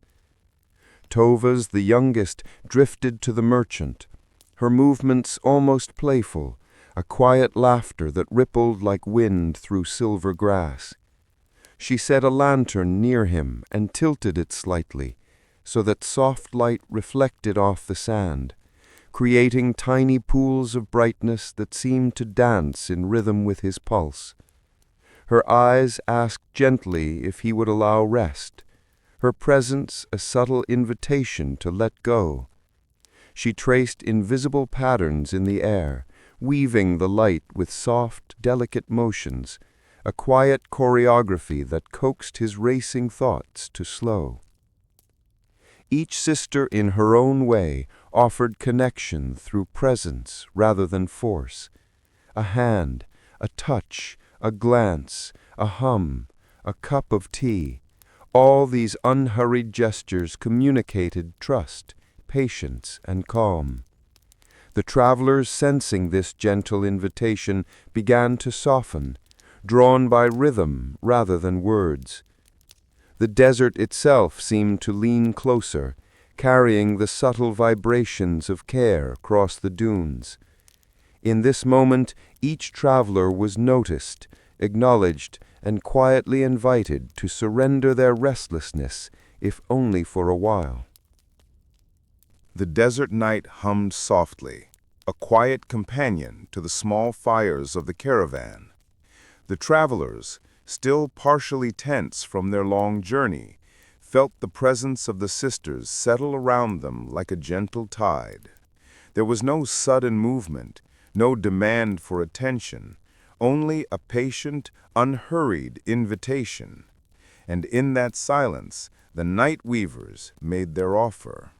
Speaker 2: Tova's, the youngest, drifted to the merchant, her movements almost playful, a quiet laughter that rippled like wind through silver grass. She set a lantern near him and tilted it slightly, so that soft light reflected off the sand, creating tiny pools of brightness that seemed to dance in rhythm with his pulse. Her eyes asked gently if he would allow rest, her presence a subtle invitation to let go. She traced invisible patterns in the air, weaving the light with soft, delicate motions, a quiet choreography that coaxed his racing thoughts to slow. Each sister in her own way offered connection through presence rather than force. A hand, a touch, a glance, a hum, a cup of tea. All these unhurried gestures communicated trust, patience, and calm. The travelers, sensing this gentle invitation, began to soften, drawn by rhythm rather than words. The desert itself seemed to lean closer, carrying the subtle vibrations of care across the dunes. In this moment, each traveler was noticed, acknowledged, and quietly invited to surrender their restlessness, if only for a while.
Speaker 1: The desert night hummed softly, a quiet companion to the small fires of the caravan. The travelers, still partially tense from their long journey, felt the presence of the sisters settle around them like a gentle tide. There was no sudden movement, no demand for attention, only a patient, unhurried invitation. And in that silence, the night weavers made their offer.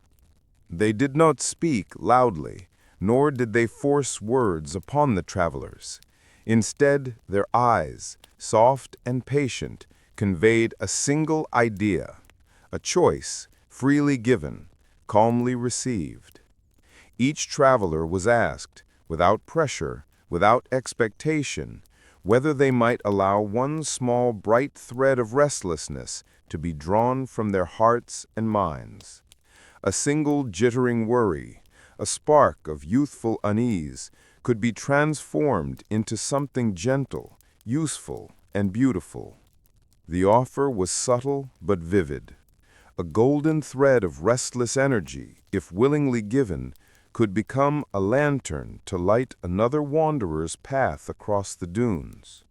Speaker 1: They did not speak loudly,
Speaker 2: nor did they force words upon the travelers. Instead, their eyes, soft and patient, conveyed a single idea, a choice freely given, calmly received. Each traveler was asked, without pressure, without expectation, whether they might allow one small bright thread of restlessness to be drawn from their hearts and minds. A single jittering worry, a spark of youthful unease, could be transformed into something gentle, useful, and beautiful. The offer was subtle but vivid. A golden thread of restless energy, if willingly given, could become a lantern to light another wanderer's path across the dunes,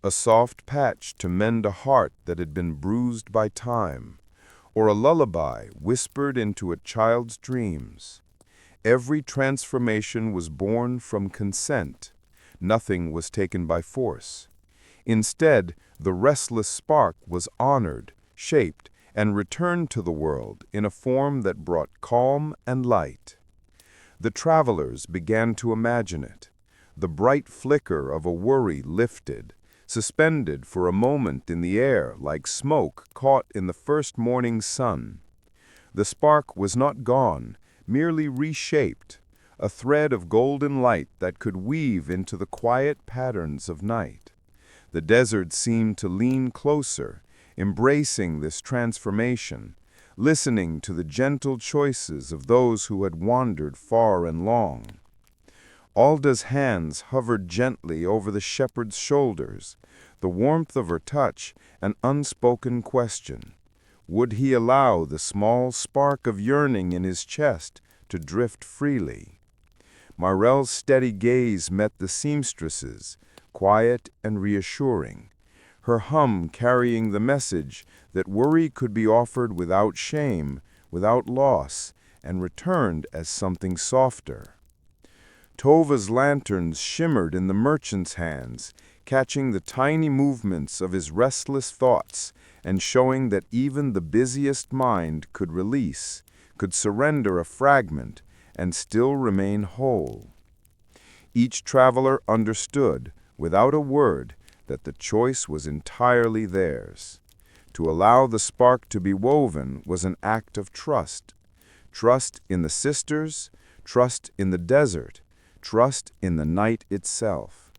Speaker 2: a soft patch to mend a heart that had been bruised by time, or a lullaby whispered into a child's dreams. Every transformation was born from consent. Nothing was taken by force. Instead, the restless spark was honored, shaped, and returned to the world in a form that brought calm and light. The travelers began to imagine it. The bright flicker of a worry lifted, suspended for a moment in the air like smoke caught in the first morning sun. The spark was not gone, merely reshaped, a thread of golden light that could weave into the quiet patterns of night. The desert seemed to lean closer, embracing this transformation, listening to the gentle choices of those who had wandered far and long. Alda's hands hovered gently over the shepherd's shoulders, the warmth of her touch an unspoken question. Would he allow the small spark of yearning in his chest to drift freely? Marel's steady gaze met the seamstress's, quiet and reassuring, her hum carrying the message that worry could be offered without shame, without loss, and returned as something softer. Tova's lanterns shimmered in the merchant's hands, catching the tiny movements of his restless thoughts and showing that even the busiest mind could release, could surrender a fragment, and still remain whole. Each traveler understood, without a word, that the choice was entirely theirs. To allow the spark to be woven was an act of trust. Trust in the sisters, trust in the desert, trust in the night itself.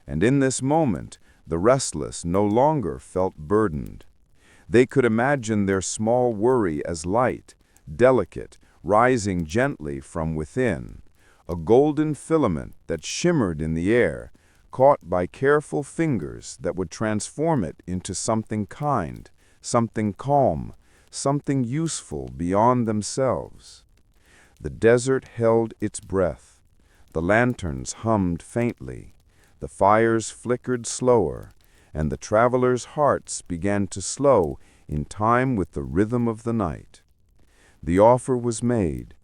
Speaker 2: And in this moment, the restless no longer felt burdened. They could imagine their small worry as light, delicate, rising gently from within, a golden filament that shimmered in the air, caught by careful fingers that would transform it into something kind, something calm, something useful beyond themselves. The desert held its breath. The lanterns hummed faintly. The fires flickered slower, and the travelers' hearts began to slow in time with the rhythm of the night. The offer was made.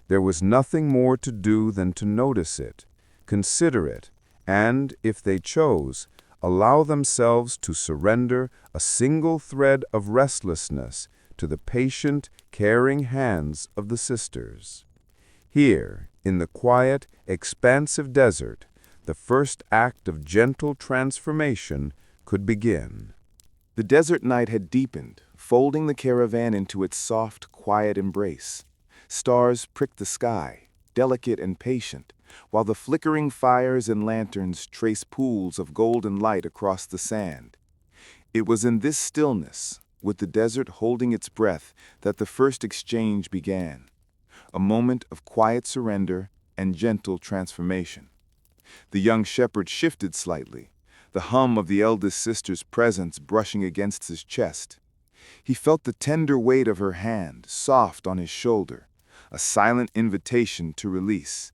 Speaker 2: There was nothing more to do than to notice it, consider it, and, if they chose, allow themselves to surrender a single thread of restlessness to the patient, caring hands of the sisters. Here, in the quiet, expansive desert, the first act of gentle transformation could begin.
Speaker 1: The desert night had deepened, folding the caravan into its soft, quiet embrace. Stars pricked the sky, delicate and patient, while the flickering fires and lanterns traced pools of golden light across the sand. It was in this stillness, with the desert holding its breath, that the first exchange began, a moment of quiet surrender and gentle transformation. The young shepherd shifted slightly, the hum of the eldest sister's presence brushing against his chest. He felt the tender weight of her hand, soft on his shoulder, a silent invitation to release.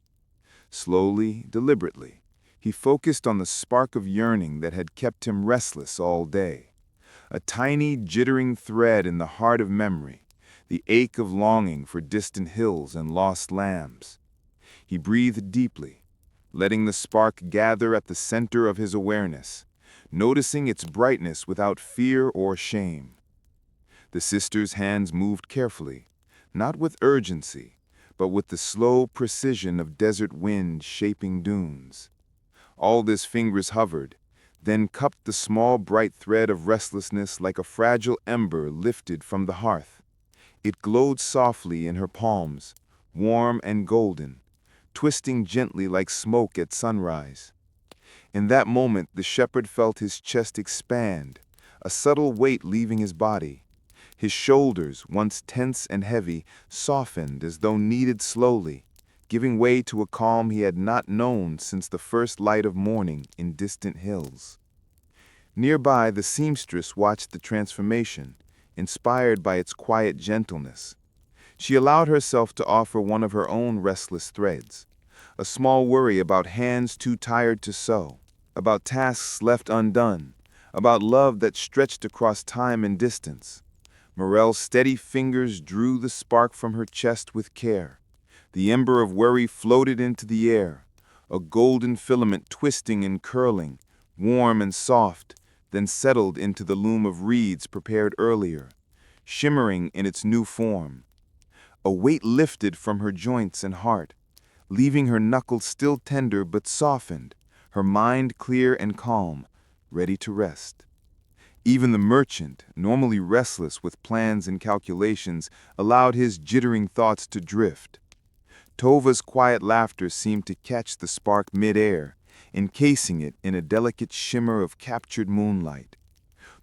Speaker 1: Slowly, deliberately, he focused on the spark of yearning that had kept him restless all day, a tiny, jittering thread in the heart of memory, the ache of longing for distant hills and lost lambs. He breathed deeply, letting the spark gather at the center of his awareness, noticing its brightness without fear or shame. The sister's hands moved carefully, not with urgency, but with the slow precision of desert wind shaping dunes. Aldous' fingers hovered, then cupped the small bright thread of restlessness like a fragile ember lifted from the hearth. It glowed softly in her palms, warm and golden, twisting gently like smoke at sunrise. In that moment the shepherd felt his chest expand, a subtle weight leaving his body. His shoulders, once tense and heavy, softened as though kneaded slowly, giving way to a calm he had not known since the first light of morning in distant hills. Nearby, the seamstress watched the transformation, inspired by its quiet gentleness. She allowed herself to offer one of her own restless threads, a small worry about hands too tired to sew, about tasks left undone, about love that stretched across time and distance. Morel's steady fingers drew the spark from her chest with care. The ember of worry floated into the air, a golden filament twisting and curling, warm and soft, then settled into the loom of reeds prepared earlier, shimmering in its new form. A weight lifted from her joints and heart, leaving her knuckles still tender but softened, her mind clear and calm, ready to rest. Even the merchant, normally restless with plans and calculations, allowed his jittering thoughts to drift. Tova's quiet laughter seemed to catch the spark mid-air, encasing it in a delicate shimmer of captured moonlight.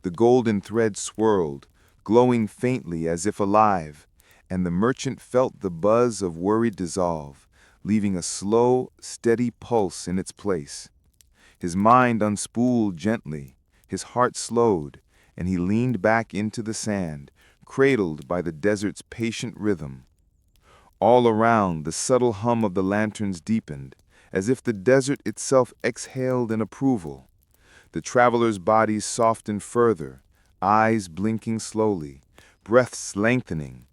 Speaker 1: The golden thread swirled, glowing faintly as if alive, and the merchant felt the buzz of worry dissolve, leaving a slow, steady pulse in its place. His mind unspooled gently, his heart slowed, and he leaned back into the sand, cradled by the desert's patient rhythm. All around, the subtle hum of the lanterns deepened, as if the desert itself exhaled in approval. The travelers' bodies softened further, eyes blinking slowly, breaths lengthening.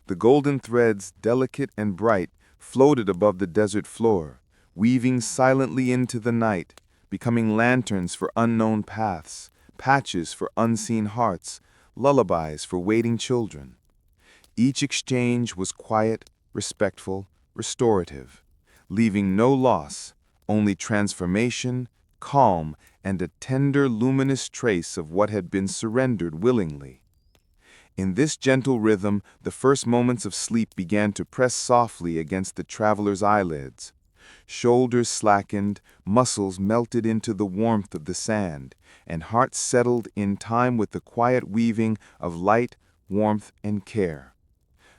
Speaker 1: The golden threads, delicate and bright, floated above the desert floor, weaving silently into the night, becoming lanterns for unknown paths, patches for unseen hearts, lullabies for waiting children. Each exchange was quiet, respectful, restorative, leaving no loss, only transformation, calm, and a tender, luminous trace of what had been surrendered willingly. In this gentle rhythm, the first moments of sleep began to press softly against the traveler's eyelids. Shoulders slackened, muscles melted into the warmth of the sand, and hearts settled in time with the quiet weaving of light, warmth, and care.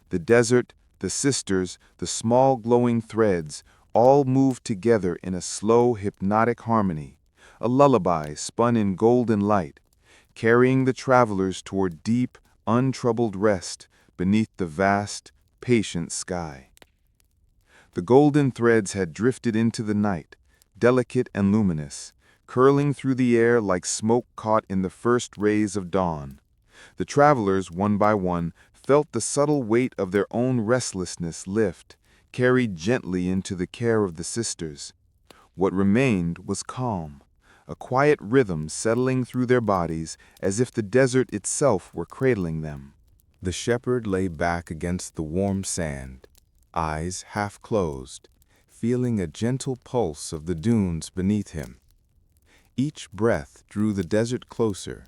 Speaker 1: The desert, the sisters, the small glowing threads, all moved together in a slow, hypnotic harmony, a lullaby spun in golden light, carrying the travelers toward deep, untroubled rest beneath the vast, patient sky. The golden threads had drifted into the night, delicate and luminous, curling through the air like smoke caught in the first rays of dawn. The travelers, one by one, felt the subtle weight of their own restlessness lift, carried gently into the care of the sisters. What remained was calm, a quiet rhythm settling through their bodies as if the desert itself were cradling them. The shepherd lay back against the warm sand, eyes half closed, feeling a gentle pulse of the dunes beneath him. Each breath drew the desert closer,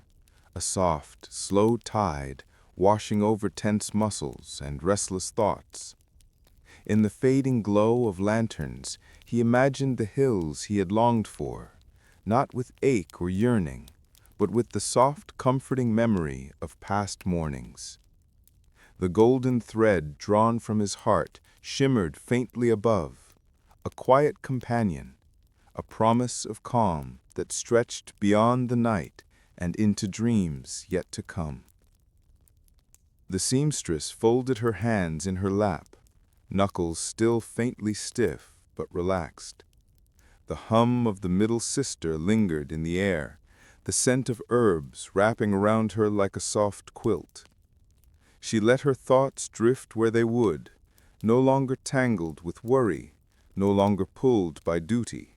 Speaker 1: a soft, slow tide washing over tense muscles and restless thoughts. In the fading glow of lanterns, he imagined the hills he had longed for, not with ache or yearning, but with the soft, comforting memory of past mornings. The golden thread drawn from his heart shimmered faintly above, a quiet companion, a promise of calm that stretched beyond the night and into dreams yet to come. The seamstress folded her hands in her lap, knuckles still faintly stiff but relaxed. The hum of the middle sister lingered in the air, the scent of herbs wrapping around her like a soft quilt. She let her thoughts drift where they would, no longer tangled with worry, no longer pulled by duty.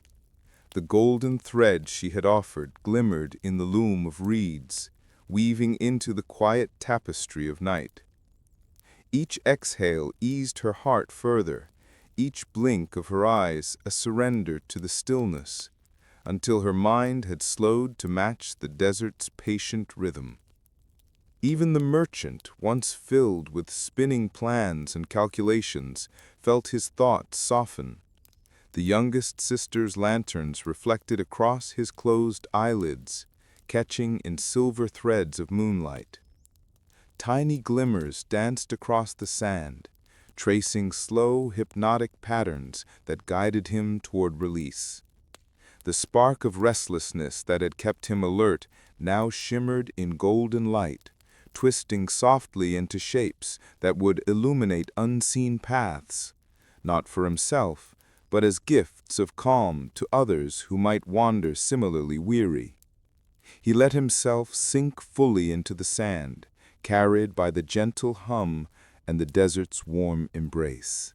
Speaker 1: The golden thread she had offered glimmered in the loom of reeds, weaving into the quiet tapestry of night. Each exhale eased her heart further, each blink of her eyes a surrender to the stillness, until her mind had slowed to match the desert's patient rhythm. Even the merchant, once filled with spinning plans and calculations, felt his thoughts soften. The youngest sister's lanterns reflected across his closed eyelids, catching in silver threads of moonlight. Tiny glimmers danced across the sand, tracing slow, hypnotic patterns that guided him toward release. The spark of restlessness that had kept him alert now shimmered in golden light, twisting softly into shapes that would illuminate unseen paths, not for himself, but as gifts of calm to others who might wander similarly weary. He let himself sink fully into the sand, carried by the gentle hum and the desert's warm embrace.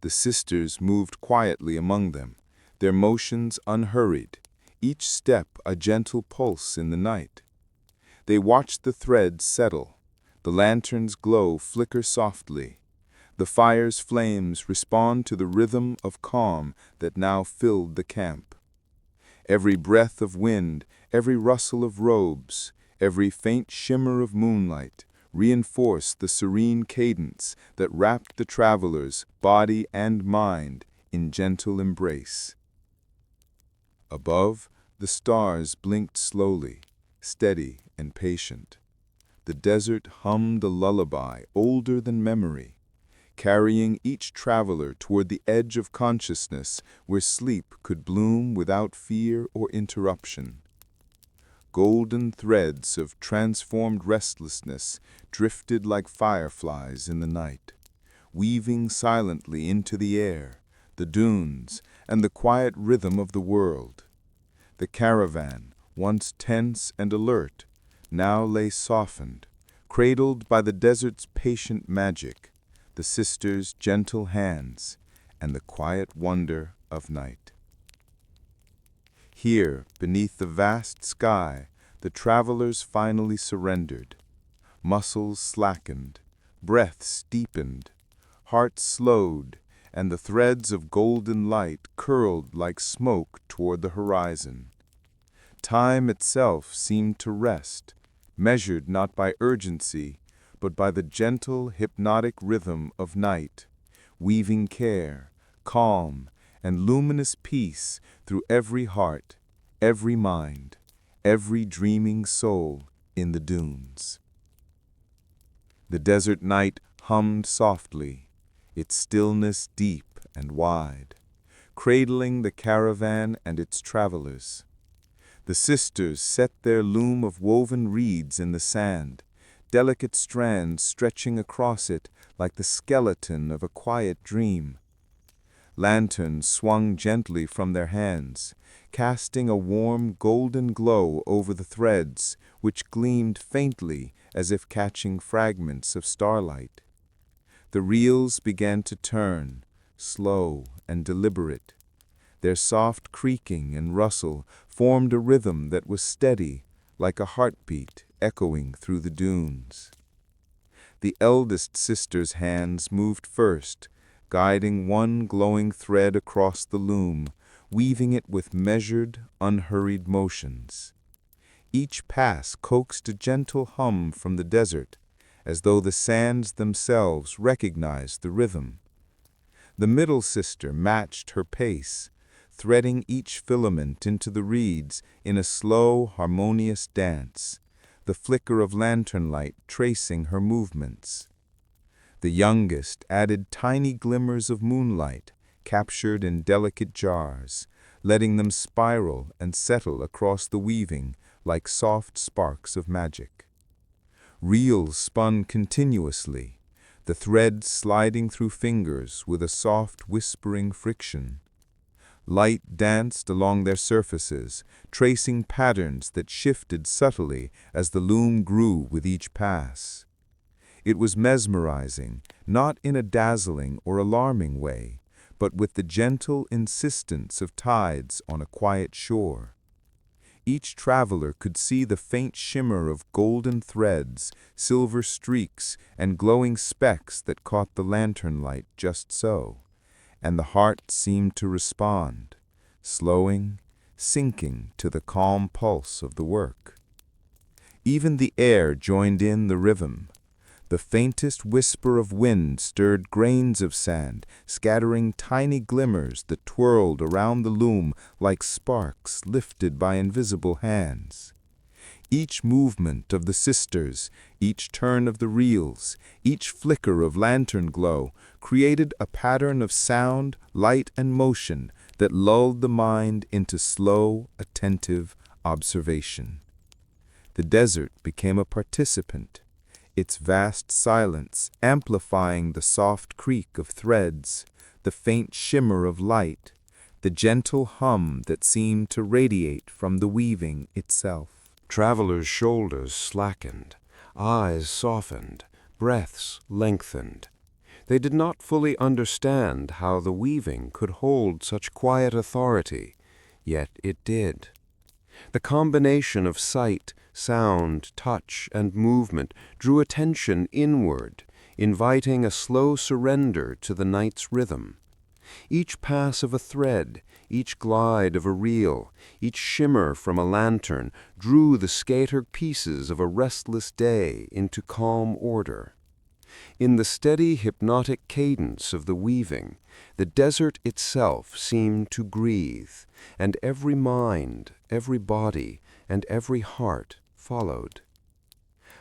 Speaker 1: The sisters moved quietly among them, their motions unhurried, each step a gentle pulse in the night. They watched the threads settle, the lantern's glow flicker softly, the fire's flames respond to the rhythm of calm that now filled the camp. Every breath of wind, every rustle of robes, every faint shimmer of moonlight reinforced the serene cadence that wrapped the traveler's body and mind in gentle embrace. Above, the stars blinked slowly, steady and patient. The desert hummed a lullaby older than memory, carrying each traveler toward the edge of consciousness where sleep could bloom without fear or interruption. Golden threads of transformed restlessness drifted like fireflies in the night, weaving silently into the air, the dunes, and the quiet rhythm of the world. The caravan, once tense and alert, now lay softened, cradled by the desert's patient magic, the sisters' gentle hands, and the quiet wonder of night. Here, beneath the vast sky, the travelers finally surrendered. Muscles slackened, breaths deepened, hearts slowed, and the threads of golden light curled like smoke toward the horizon. Time itself seemed to rest, measured not by urgency, but by the gentle, hypnotic rhythm of night, weaving care, calm, and luminous peace through every heart, every mind, every dreaming soul in the dunes. The desert night hummed softly, its stillness deep and wide, cradling the caravan and its travelers. The sisters set their loom of woven reeds in the sand, delicate strands stretching across it like the skeleton of a quiet dream. Lanterns swung gently from their hands, casting a warm golden glow over the threads, which gleamed faintly as if catching fragments of starlight. The reels began to turn, slow and deliberate. Their soft creaking and rustle formed a rhythm that was steady, like a heartbeat echoing through the dunes. The eldest sister's hands moved first, guiding one glowing thread across the loom, weaving it with measured, unhurried motions. Each pass coaxed a gentle hum from the desert, as though the sands themselves recognized the rhythm. The middle sister matched her pace, threading each filament into the reeds in a slow, harmonious dance, the flicker of lantern light tracing her movements. The youngest added tiny glimmers of moonlight, captured in delicate jars, letting them spiral and settle across the weaving like soft sparks of magic. Reels spun continuously, the threads sliding through fingers with a soft, whispering friction. Light danced along their surfaces, tracing patterns that shifted subtly as the loom grew with each pass. It was mesmerizing, not in a dazzling or alarming way, but with the gentle insistence of tides on a quiet shore. Each traveler could see the faint shimmer of golden threads, silver streaks, and glowing specks that caught the lantern light just so, and the heart seemed to respond, slowing, sinking to the calm pulse of the work. Even the air joined in the rhythm. The faintest whisper of wind stirred grains of sand, scattering tiny glimmers that twirled around the loom like sparks lifted by invisible hands. Each movement of the sisters, each turn of the reels, each flicker of lantern glow created a pattern of sound, light, and motion that lulled the mind into slow, attentive observation. The desert became a participant, its vast silence amplifying the soft creak of threads, the faint shimmer of light, the gentle hum that seemed to radiate from the weaving itself.
Speaker 2: Travelers' shoulders slackened, eyes softened, breaths lengthened. They did not fully understand how the weaving could hold such quiet authority, yet it did. The combination of sight, sound, touch, and movement drew attention inward, inviting a slow surrender to the night's rhythm. Each pass of a thread, each glide of a reel, each shimmer from a lantern drew the scattered pieces of a restless day into calm order. In the steady hypnotic cadence of the weaving, the desert itself seemed to breathe, and every mind, every body, and every heart followed.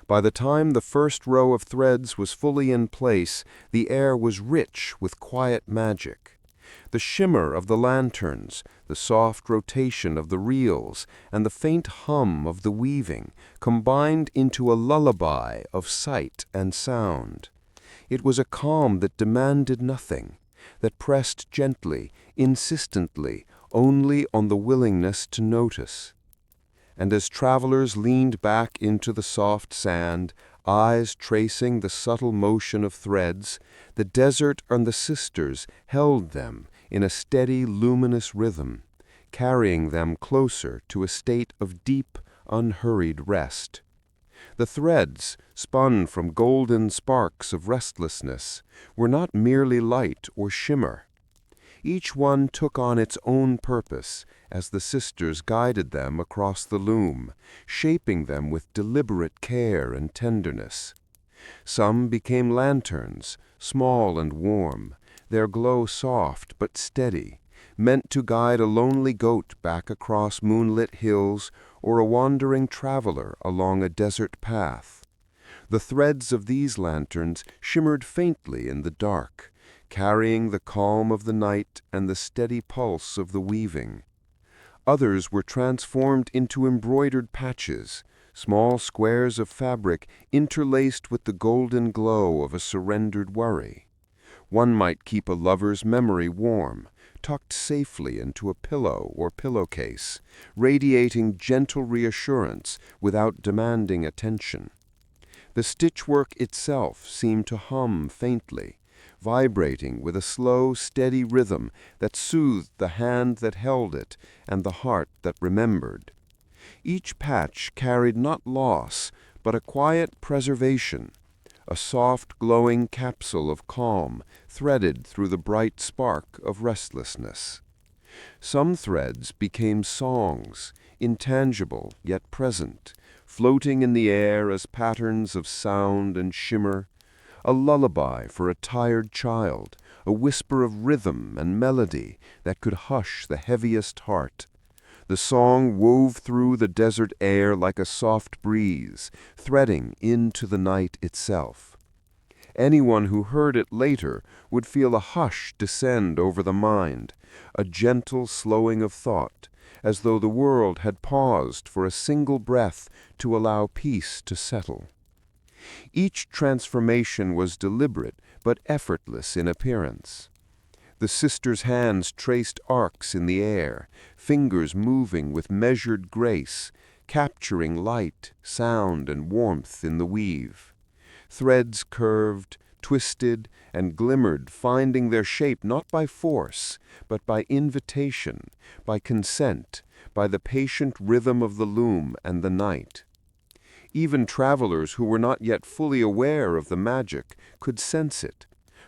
Speaker 2: By the time the first row of threads was fully in place, the air was rich with quiet magic. The shimmer of the lanterns, the soft rotation of the reels, and the faint hum of the weaving combined into a lullaby of sight and sound. It was a calm that demanded nothing, that pressed gently, insistently, only on the willingness to notice. And as travelers leaned back into the soft sand, eyes tracing the subtle motion of threads, the desert and the sisters held them in a steady, luminous rhythm, carrying them closer to a state of deep, unhurried rest. The threads, spun from golden sparks of restlessness, were not merely light or shimmer. Each one took on its own purpose as the sisters guided them across the loom, shaping them with deliberate care and tenderness. Some became lanterns, small and warm, their glow soft but steady, meant to guide a lonely goat back across moonlit hills or a wandering traveler along a desert path. The threads of these lanterns shimmered faintly in the dark, carrying the calm of the night and the steady pulse of the weaving. Others were transformed into embroidered patches, small squares of fabric interlaced with the golden glow of a surrendered worry. One might keep a lover's memory warm, tucked safely into a pillow or pillowcase, radiating gentle reassurance without demanding attention. The stitchwork itself seemed to hum faintly, vibrating with a slow, steady rhythm that soothed the hand that held it and the heart that remembered. Each patch carried not loss, but a quiet preservation, a soft, glowing capsule of calm threaded through the bright spark of restlessness. Some threads became songs, intangible yet present, floating in the air as patterns of sound and shimmer, a lullaby for a tired child, a whisper of rhythm and melody that could hush the heaviest heart. The song wove through the desert air like a soft breeze, threading into the night itself. Anyone who heard it later would feel a hush descend over the mind, a gentle slowing of thought, as though the world had paused for a single breath to allow peace to settle. Each transformation was deliberate but effortless in appearance. The sisters' hands traced arcs in the air, fingers moving with measured grace, capturing light, sound, and warmth in the weave. Threads curved, twisted, and glimmered, finding their shape not by force, but by invitation, by consent, by the patient rhythm of the loom and the night. Even travelers who were not yet fully aware of the magic could sense it,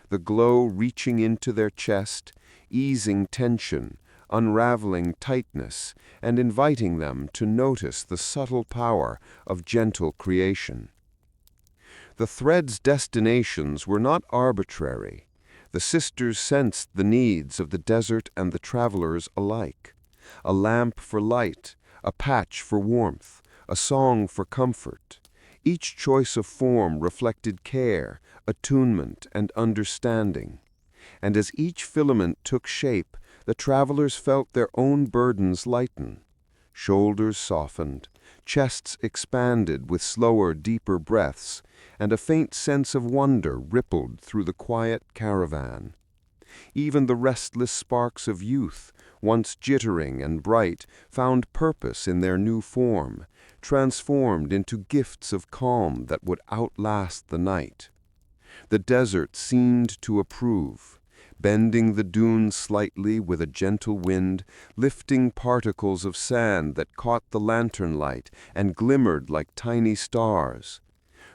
Speaker 2: the glow reaching into their chest, easing tension, unraveling tightness, and inviting them to notice the subtle power of gentle creation. The thread's destinations were not arbitrary. The sisters sensed the needs of the desert and the travelers alike. A lamp for light, a patch for warmth, a song for comfort. Each choice of form reflected care, attunement, and understanding. And as each filament took shape, the travelers felt their own burdens lighten. Shoulders softened, chests expanded with slower, deeper breaths, and a faint sense of wonder rippled through the quiet caravan. Even the restless sparks of youth, once jittering and bright, found purpose in their new form, transformed into gifts of calm that would outlast the night. The desert seemed to approve, bending the dunes slightly with a gentle wind, lifting particles of sand that caught the lantern light and glimmered like tiny stars.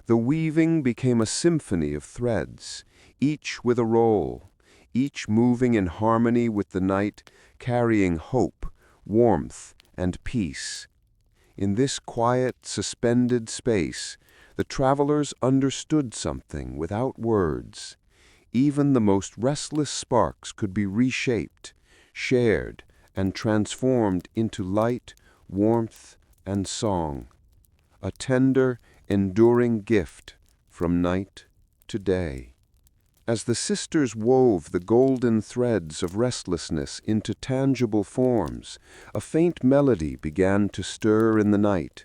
Speaker 2: The weaving became a symphony of threads, each with a role, each moving in harmony with the night, carrying hope, warmth, and peace. In this quiet, suspended space, the travelers understood something without words. Even the most restless sparks could be reshaped, shared, and transformed into light, warmth, and song. A tender, enduring gift from night to day. As the sisters wove the golden threads of restlessness into tangible forms, a faint melody began to stir in the night.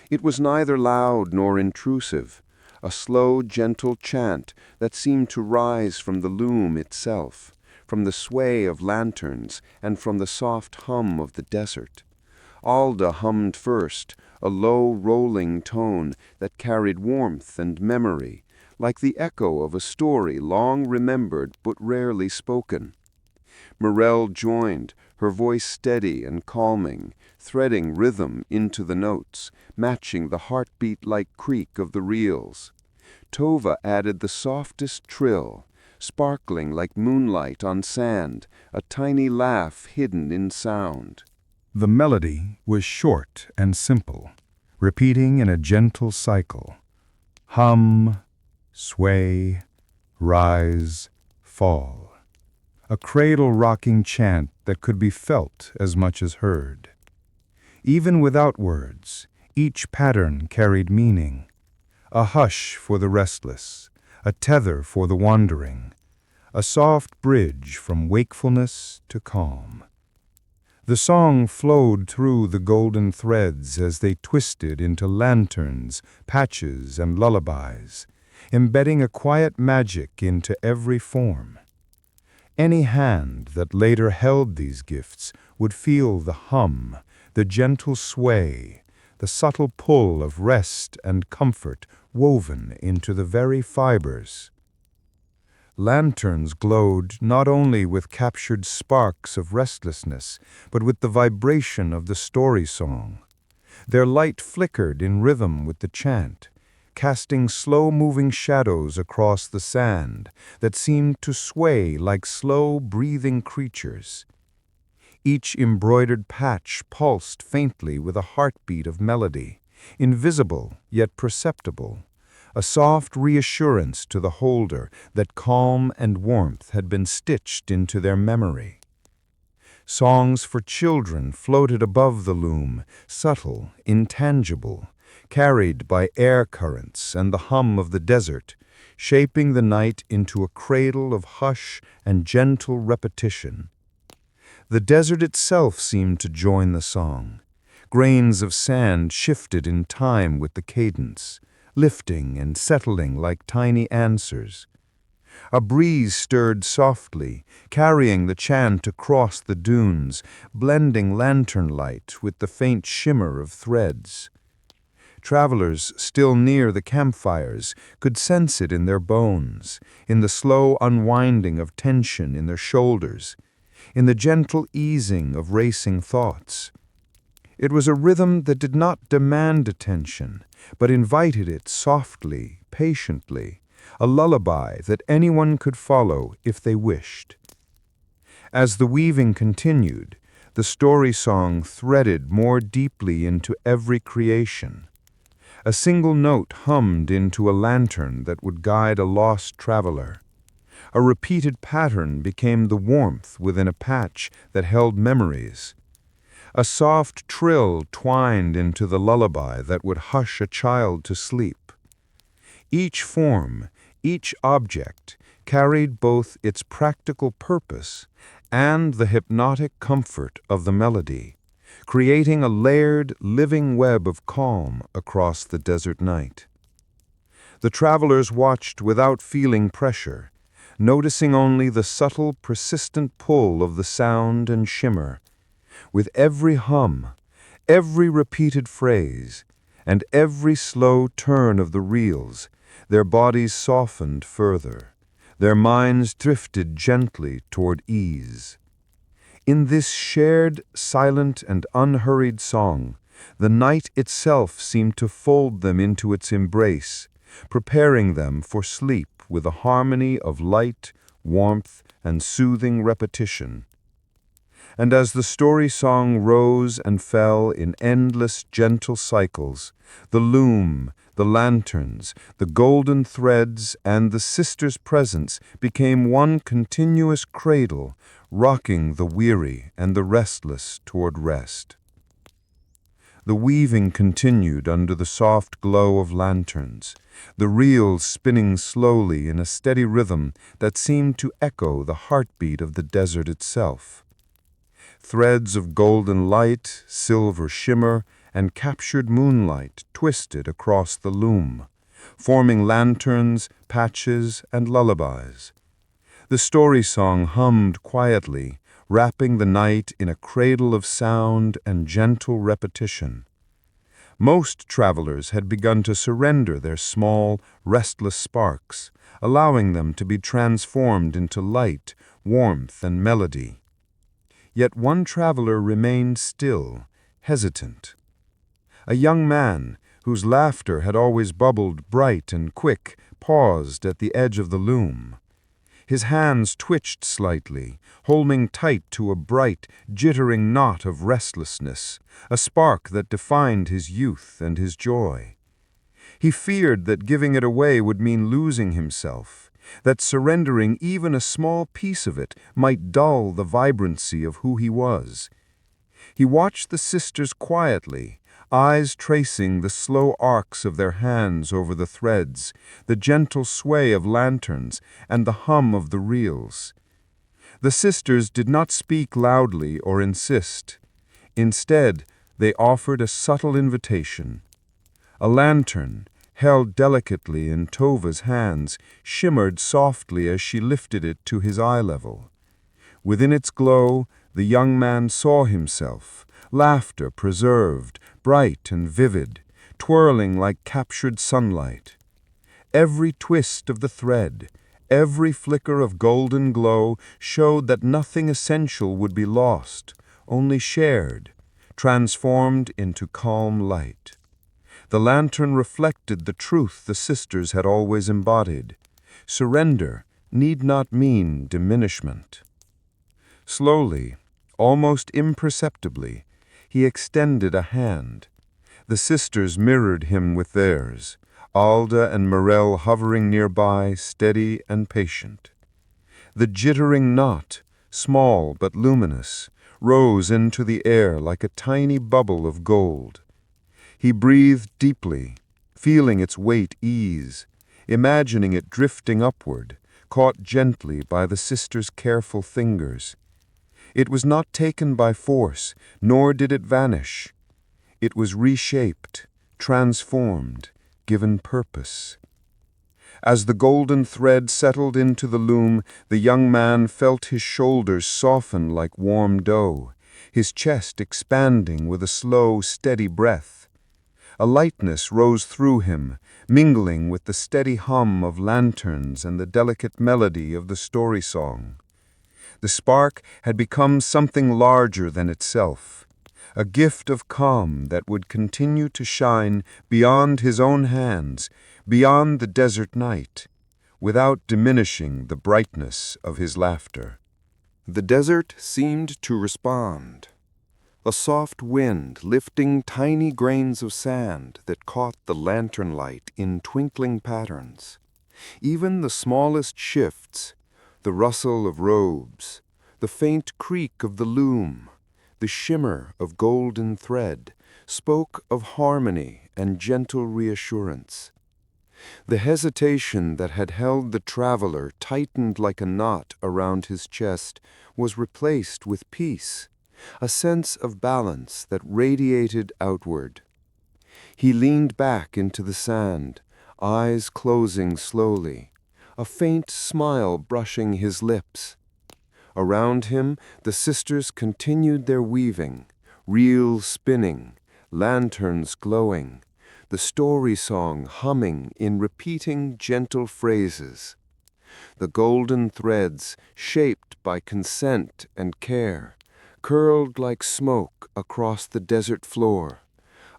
Speaker 2: It was neither loud nor intrusive, a slow, gentle chant that seemed to rise from the loom itself, from the sway of lanterns, and from the soft hum of the desert. Alda hummed first, a low, rolling tone that carried warmth and memory, like the echo of a story long remembered but rarely spoken. Morel joined, her voice steady and calming, threading rhythm into the notes, matching the heartbeat-like creak of the reels. Tova added the softest trill, sparkling like moonlight on sand, a tiny laugh hidden in sound.
Speaker 1: The melody was short and simple, repeating in a gentle cycle. Hum, sway, rise, fall. A cradle-rocking chant that could be felt as much as heard. Even without words, each pattern carried meaning. A hush for the restless, a tether for the wandering, a soft bridge from wakefulness to calm. The song flowed through the golden threads as they twisted into lanterns, patches, and lullabies, embedding a quiet magic into every form. Any hand that later held these gifts would feel the hum, the gentle sway, the subtle pull of rest and comfort woven into the very fibers. Lanterns glowed not only with captured sparks of restlessness, but with the vibration of the story song. Their light flickered in rhythm with the chant, casting slow-moving shadows across the sand that seemed to sway like slow-breathing creatures. Each embroidered patch pulsed faintly with a heartbeat of melody, invisible yet perceptible, a soft reassurance to the holder that calm and warmth had been stitched into their memory. Songs for children floated above the loom, subtle, intangible, carried by air currents and the hum of the desert, shaping the night into a cradle of hush and gentle repetition. The desert itself seemed to join the song. Grains of sand shifted in time with the cadence, lifting and settling like tiny answers. A breeze stirred softly, carrying the chant across the dunes, blending lantern light with the faint shimmer of threads. Travelers still near the campfires could sense it in their bones, in the slow unwinding of tension in their shoulders, in the gentle easing of racing thoughts.
Speaker 2: It was a rhythm that did not demand attention, but invited it softly, patiently, a lullaby that anyone could follow if they wished. As the weaving continued, the story song threaded more deeply into every creation. A single note hummed into a lantern that would guide a lost traveler. A repeated pattern became the warmth within a patch that held memories. A soft trill twined into the lullaby that would hush a child to sleep. Each form, each object, carried both its practical purpose and the hypnotic comfort of the melody, creating a layered, living web of calm across the desert night. The travelers watched without feeling pressure, noticing only the subtle, persistent pull of the sound and shimmer. With every hum, every repeated phrase, and every slow turn of the reels, their bodies softened further. Their minds drifted gently toward ease. In this shared, silent, and unhurried song, the night itself seemed to fold them into its embrace, preparing them for sleep with a harmony of light, warmth, and soothing repetition. And as the story song rose and fell in endless, gentle cycles, the loom, the lanterns, the golden threads, and the sisters' presence became one continuous cradle, rocking the weary and the restless toward rest. The weaving continued under the soft glow of lanterns, the reels spinning slowly in a steady rhythm that seemed to echo the heartbeat of the desert itself. Threads of golden light, silver shimmer, and captured moonlight twisted across the loom, forming lanterns, patches, and lullabies. The story song hummed quietly, wrapping the night in a cradle of sound and gentle repetition. Most travelers had begun to surrender their small, restless sparks, allowing them to be transformed into light, warmth, and melody. Yet one traveler remained still, hesitant. A young man, whose laughter had always bubbled bright and quick, paused at the edge of the loom. His hands twitched slightly, holding tight to a bright, jittering knot of restlessness, a spark that defined his youth and his joy. He feared that giving it away would mean losing himself, that surrendering even a small piece of it might dull the vibrancy of who he was. He watched the sisters quietly, eyes tracing the slow arcs of their hands over the threads, the gentle sway of lanterns, and the hum of the reels. The sisters did not speak loudly or insist. Instead, they offered a subtle invitation. A lantern, held delicately in Tova's hands, shimmered softly as she lifted it to his eye level. Within its glow, the young man saw himself, laughter preserved, bright and vivid, twirling like captured sunlight. Every twist of the thread, every flicker of golden glow showed that nothing essential would be lost, only shared, transformed into calm light. The lantern reflected the truth the sisters had always embodied. Surrender need not mean diminishment. Slowly, almost imperceptibly, he extended a hand. The sisters mirrored him with theirs, Alda and Morel hovering nearby, steady and patient. The jittering knot, small but luminous, rose into the air like a tiny bubble of gold. He breathed deeply, feeling its weight ease, imagining it drifting upward, caught gently by the sisters' careful fingers. It was not taken by force, nor did it vanish. It was reshaped, transformed, given purpose. As the golden thread settled into the loom, the young man felt his shoulders soften like warm dough, his chest expanding with a slow, steady breath. A lightness rose through him, mingling with the steady hum of lanterns and the delicate melody of the story song. The spark had become something larger than itself, a gift of calm that would continue to shine beyond his own hands, beyond the desert night, without diminishing the brightness of his laughter. The desert seemed to respond, a soft wind lifting tiny grains of sand that caught the lantern light in twinkling patterns. Even the smallest shifts, the rustle of robes, the faint creak of the loom, the shimmer of golden thread, spoke of harmony and gentle reassurance. The hesitation that had held the traveler tightened like a knot around his chest was replaced with peace, a sense of balance that radiated outward. He leaned back into the sand, eyes closing slowly, a faint smile brushing his lips. Around him, the sisters continued their weaving, reels spinning, lanterns glowing, the story song humming in repeating gentle phrases. The golden threads, shaped by consent and care, curled like smoke across the desert floor,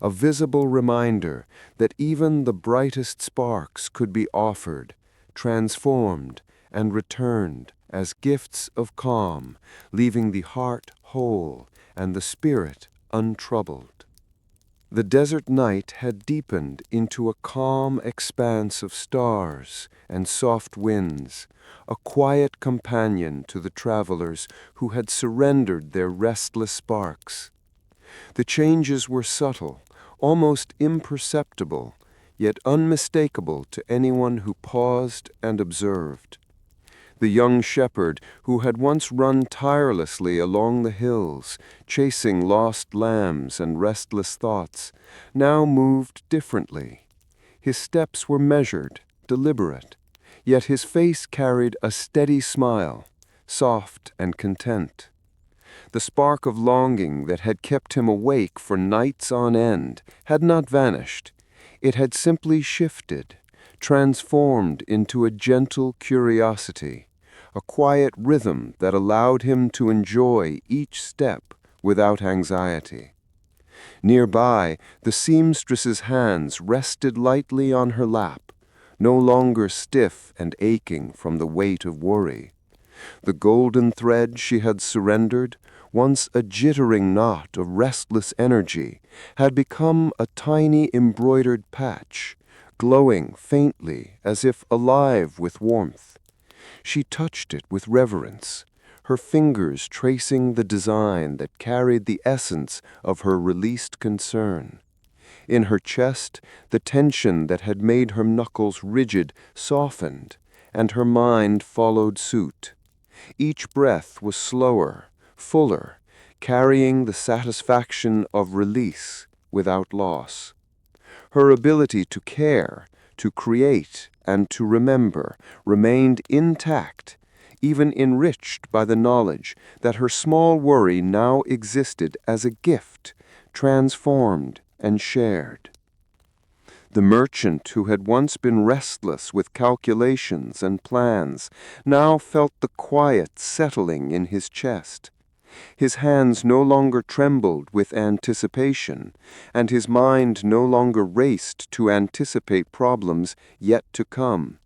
Speaker 2: a visible reminder that even the brightest sparks could be offered, transformed, and returned as gifts of calm, leaving the heart whole and the spirit untroubled. The desert night had deepened into a calm expanse of stars and soft winds, a quiet companion to the travelers who had surrendered their restless sparks. The changes were subtle, almost imperceptible, yet unmistakable to anyone who paused and observed. The young shepherd, who had once run tirelessly along the hills, chasing lost lambs and restless thoughts, now moved differently. His steps were measured, deliberate, yet his face carried a steady smile, soft and content. The spark of longing that had kept him awake for nights on end had not vanished. It had simply shifted, transformed into a gentle curiosity, a quiet rhythm that allowed him to enjoy each step without anxiety. Nearby, the seamstress's hands rested lightly on her lap, no longer stiff and aching from the weight of worry. The golden thread she had surrendered, once a jittering knot of restless energy, had become a tiny embroidered patch, glowing faintly as if alive with warmth. She touched it with reverence, her fingers tracing the design that carried the essence of her released concern. In her chest, the tension that had made her knuckles rigid softened, and her mind followed suit. Each breath was slower, fuller, carrying the satisfaction of release without loss. Her ability to care, to create, and to remember remained intact, even enriched by the knowledge that her small worry now existed as a gift, transformed and shared. The merchant who had once been restless with calculations and plans now felt the quiet settling in his chest. His hands no longer trembled with anticipation, and his mind no longer raced to anticipate problems yet to come.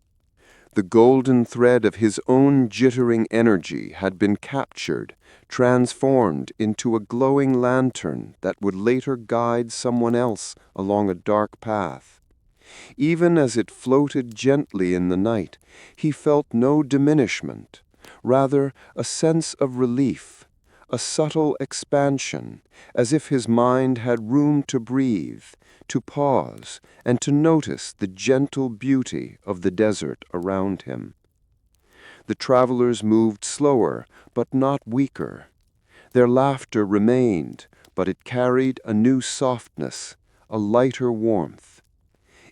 Speaker 2: The golden thread of his own jittering energy had been captured, transformed into a glowing lantern that would later guide someone else along a dark path. Even as it floated gently in the night, he felt no diminishment, rather a sense of relief, a subtle expansion, as if his mind had room to breathe, to pause, and to notice the gentle beauty of the desert around him. The travelers moved slower, but not weaker. Their laughter remained, but it carried a new softness, a lighter warmth.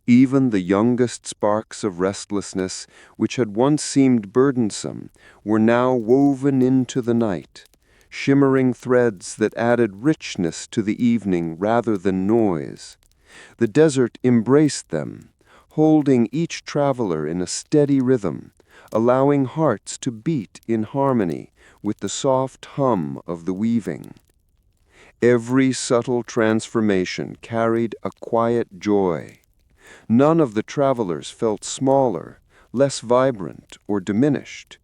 Speaker 2: Even the youngest sparks of restlessness, which had once seemed burdensome, were now woven into the night, shimmering threads that added richness to the evening rather than noise. The desert embraced them, holding each traveler in a steady rhythm, allowing hearts to beat in harmony with the soft hum of the weaving. Every subtle transformation carried a quiet joy. None of the travelers felt smaller, less vibrant, or diminished.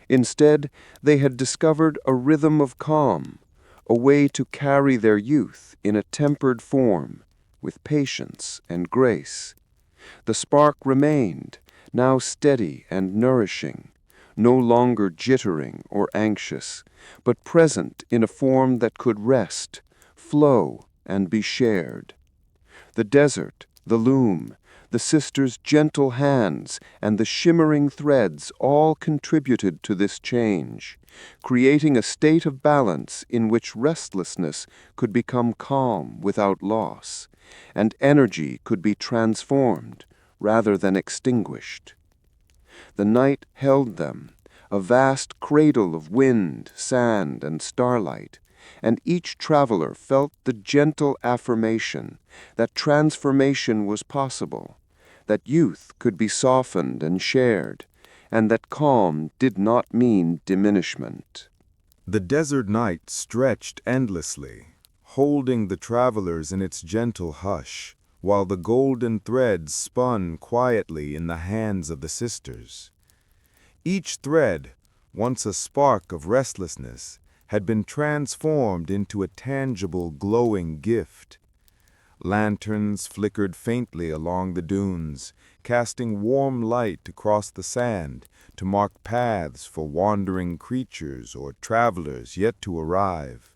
Speaker 2: Instead, they had discovered a rhythm of calm, a way to carry their youth in a tempered form, with patience and grace. The spark remained, now steady and nourishing, no longer jittering or anxious, but present in a form that could rest, flow, and be shared. The desert, the loom, the sisters' gentle hands, and the shimmering threads all contributed to this change, creating a state of balance in which restlessness could become calm without loss, and energy could be transformed rather than extinguished. The night held them, a vast cradle of wind, sand, and starlight, and each traveler felt the gentle affirmation that transformation was possible, that youth could be softened and shared, and that calm did not mean diminishment.
Speaker 1: The desert night stretched endlessly, holding the travelers in its gentle hush, while the golden threads spun quietly in the hands of the sisters. Each thread, once a spark of restlessness, had been transformed into a tangible, glowing gift. Lanterns flickered faintly along the dunes, casting warm light across the sand to mark paths for wandering creatures or travelers yet to arrive.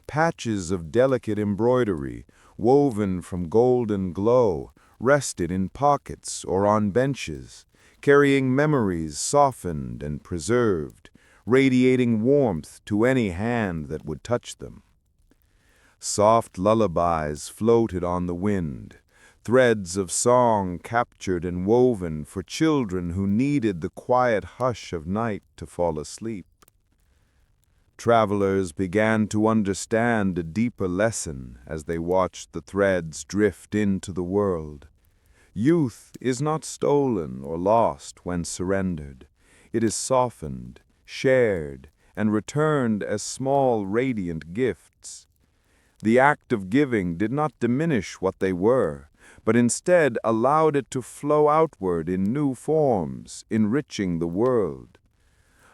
Speaker 1: Patches of delicate embroidery, woven from golden glow, rested in pockets or on benches, carrying memories softened and preserved, radiating warmth to any hand that would touch them. Soft lullabies floated on the wind, threads of song captured and woven for children who needed the quiet hush of night to fall asleep. Travelers began to understand a deeper lesson as they watched the threads drift into the world. Youth is not stolen or lost when surrendered. It is softened, shared, and returned as small, radiant gifts. The act of giving did not diminish what they were, but instead allowed it to flow outward in new forms, enriching the world.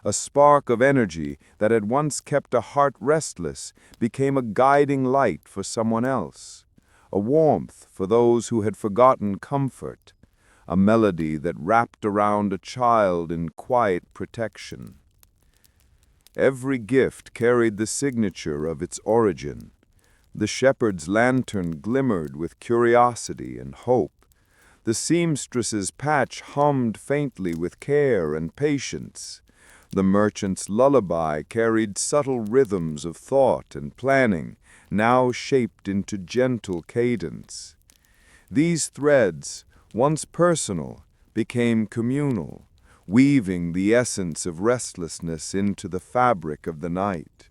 Speaker 1: A spark of energy that had once kept a heart restless became a guiding light for someone else, a warmth for those who had forgotten comfort, a melody that wrapped around a child in quiet protection. Every gift carried the signature of its origin. The shepherd's lantern glimmered with curiosity and hope. The seamstress's patch hummed faintly with care and patience. The merchant's lullaby carried subtle rhythms of thought and planning, now shaped into gentle cadence. These threads, once personal, became communal, weaving the essence of restlessness into the fabric of the night.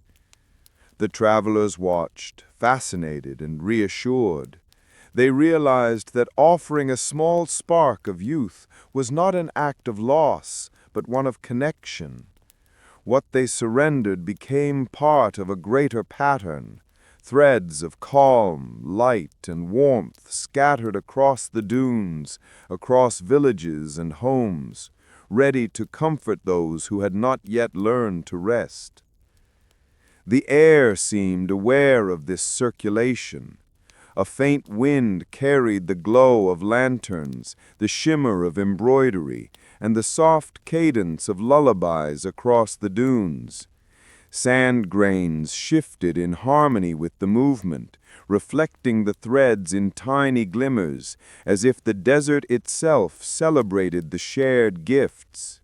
Speaker 1: The travelers watched, fascinated and reassured. They realized that offering a small spark of youth was not an act of loss, but one of connection. What they surrendered became part of a greater pattern, threads of calm, light, and warmth scattered across the dunes, across villages and homes, ready to comfort those who had not yet learned to rest. The air seemed aware of this circulation. A faint wind carried the glow of lanterns, the shimmer of embroidery, and the soft cadence of lullabies across the dunes. Sand grains shifted in harmony with the movement, reflecting the threads in tiny glimmers, as if the desert itself celebrated the shared gifts.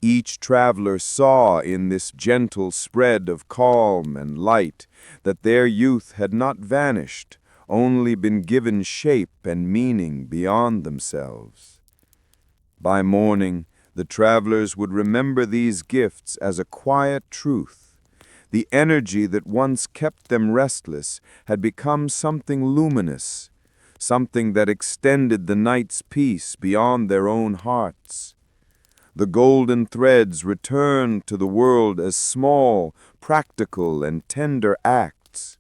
Speaker 1: Each traveler saw in this gentle spread of calm and light that their youth had not vanished, only been given shape and meaning beyond themselves. By morning, the travelers would remember these gifts as a quiet truth. The energy that once kept them restless had become something luminous, something that extended the night's peace beyond their own hearts. The golden threads returned to the world as small, practical, and tender acts,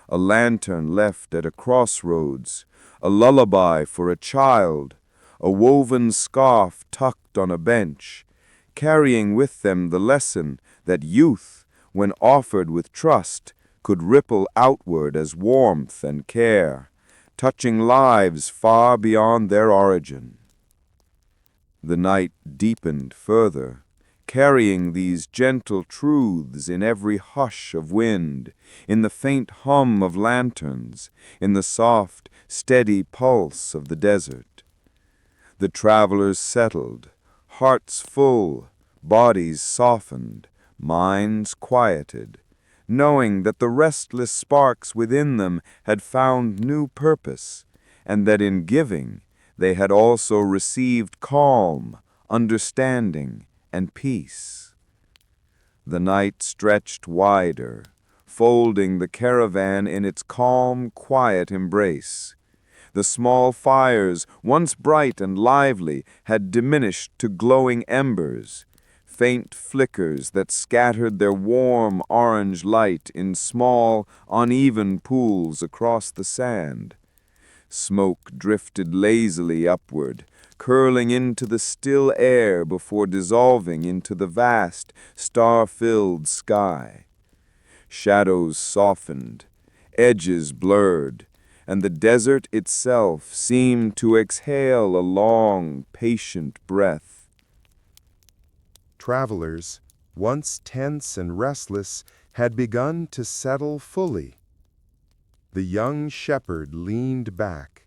Speaker 2: a lantern left at a crossroads, a lullaby for a child, a woven scarf tucked on a bench, carrying with them the lesson that youth, when offered with trust, could ripple outward as warmth and care, touching lives far beyond their origin. The night deepened further, carrying these gentle truths in every hush of wind, in the faint hum of lanterns, in the soft, steady pulse of the desert. The travelers settled, hearts full, bodies softened, minds quieted, knowing that the restless sparks within them had found new purpose, and that in giving they had also received calm, understanding, and peace. The night stretched wider, folding the caravan in its calm, quiet embrace. The small fires, once bright and lively, had diminished to glowing embers, faint flickers that scattered their warm orange light in small, uneven pools across the sand. Smoke drifted lazily upward, curling into the still air before dissolving into the vast, star-filled sky. Shadows softened, edges blurred, and the desert itself seemed to exhale a long, patient breath.
Speaker 3: Travelers, once tense and restless, had begun to settle fully. The young shepherd leaned back,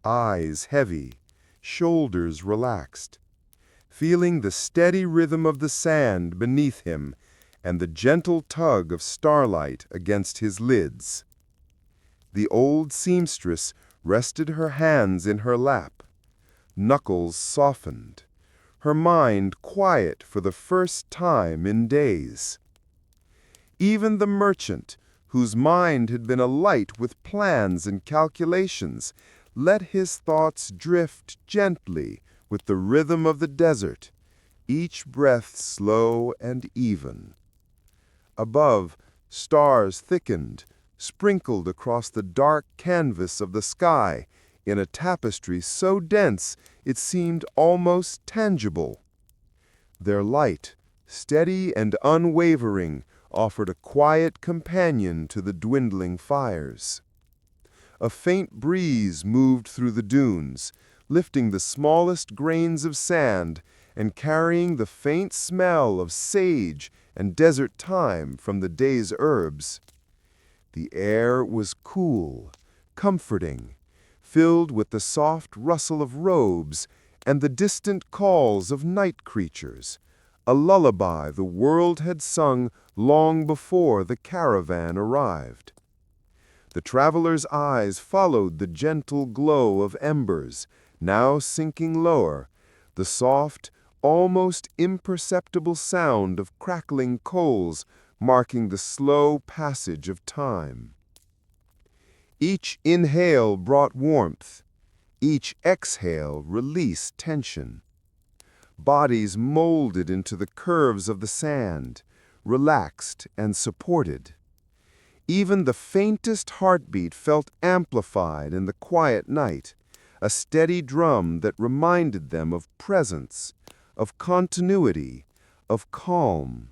Speaker 3: eyes heavy, shoulders relaxed, feeling the steady rhythm of the sand beneath him and the gentle tug of starlight against his lids. The old seamstress rested her hands in her lap, knuckles softened, her mind quiet for the first time in days. Even the merchant, whose mind had been alight with plans and calculations, let his thoughts drift gently with the rhythm of the desert, each breath slow and even. Above, stars thickened, sprinkled across the dark canvas of the sky in a tapestry so dense it seemed almost tangible. Their light, steady and unwavering, offered a quiet companion to the dwindling fires. A faint breeze moved through the dunes, lifting the smallest grains of sand and carrying the faint smell of sage and desert thyme from the day's herbs. The air was cool, comforting, filled with the soft rustle of robes and the distant calls of night creatures, a lullaby the world had sung long before the caravan arrived. The travelers' eyes followed the gentle glow of embers, now sinking lower, the soft, almost imperceptible sound of crackling coals marking the slow passage of time. Each inhale brought warmth, each exhale released tension. Bodies molded into the curves of the sand, relaxed and supported. Even the faintest heartbeat felt amplified in the quiet night, a steady drum that reminded them of presence, of continuity, of calm.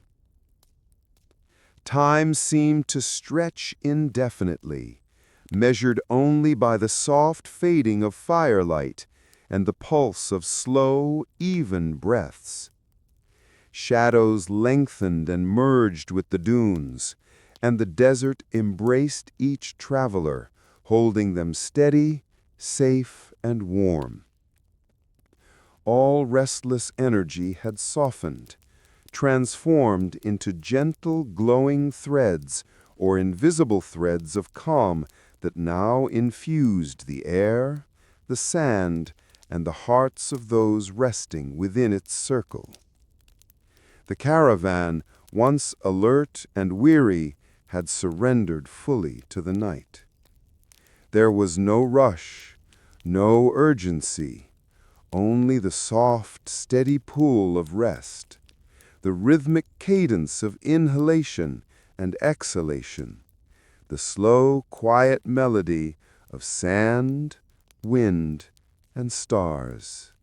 Speaker 3: Time seemed to stretch indefinitely, measured only by the soft fading of firelight and the pulse of slow, even breaths. Shadows lengthened and merged with the dunes, and the desert embraced each traveler, holding them steady, safe, and warm. All restless energy had softened, transformed into gentle, glowing threads or invisible threads of calm that now infused the air, the sand, and the hearts of those resting within its circle. The caravan, once alert and weary, had surrendered fully to the night. There was no rush, no urgency, only the soft, steady pool of rest, the rhythmic cadence of inhalation and exhalation,
Speaker 2: the slow, quiet melody of sand, wind, and stars.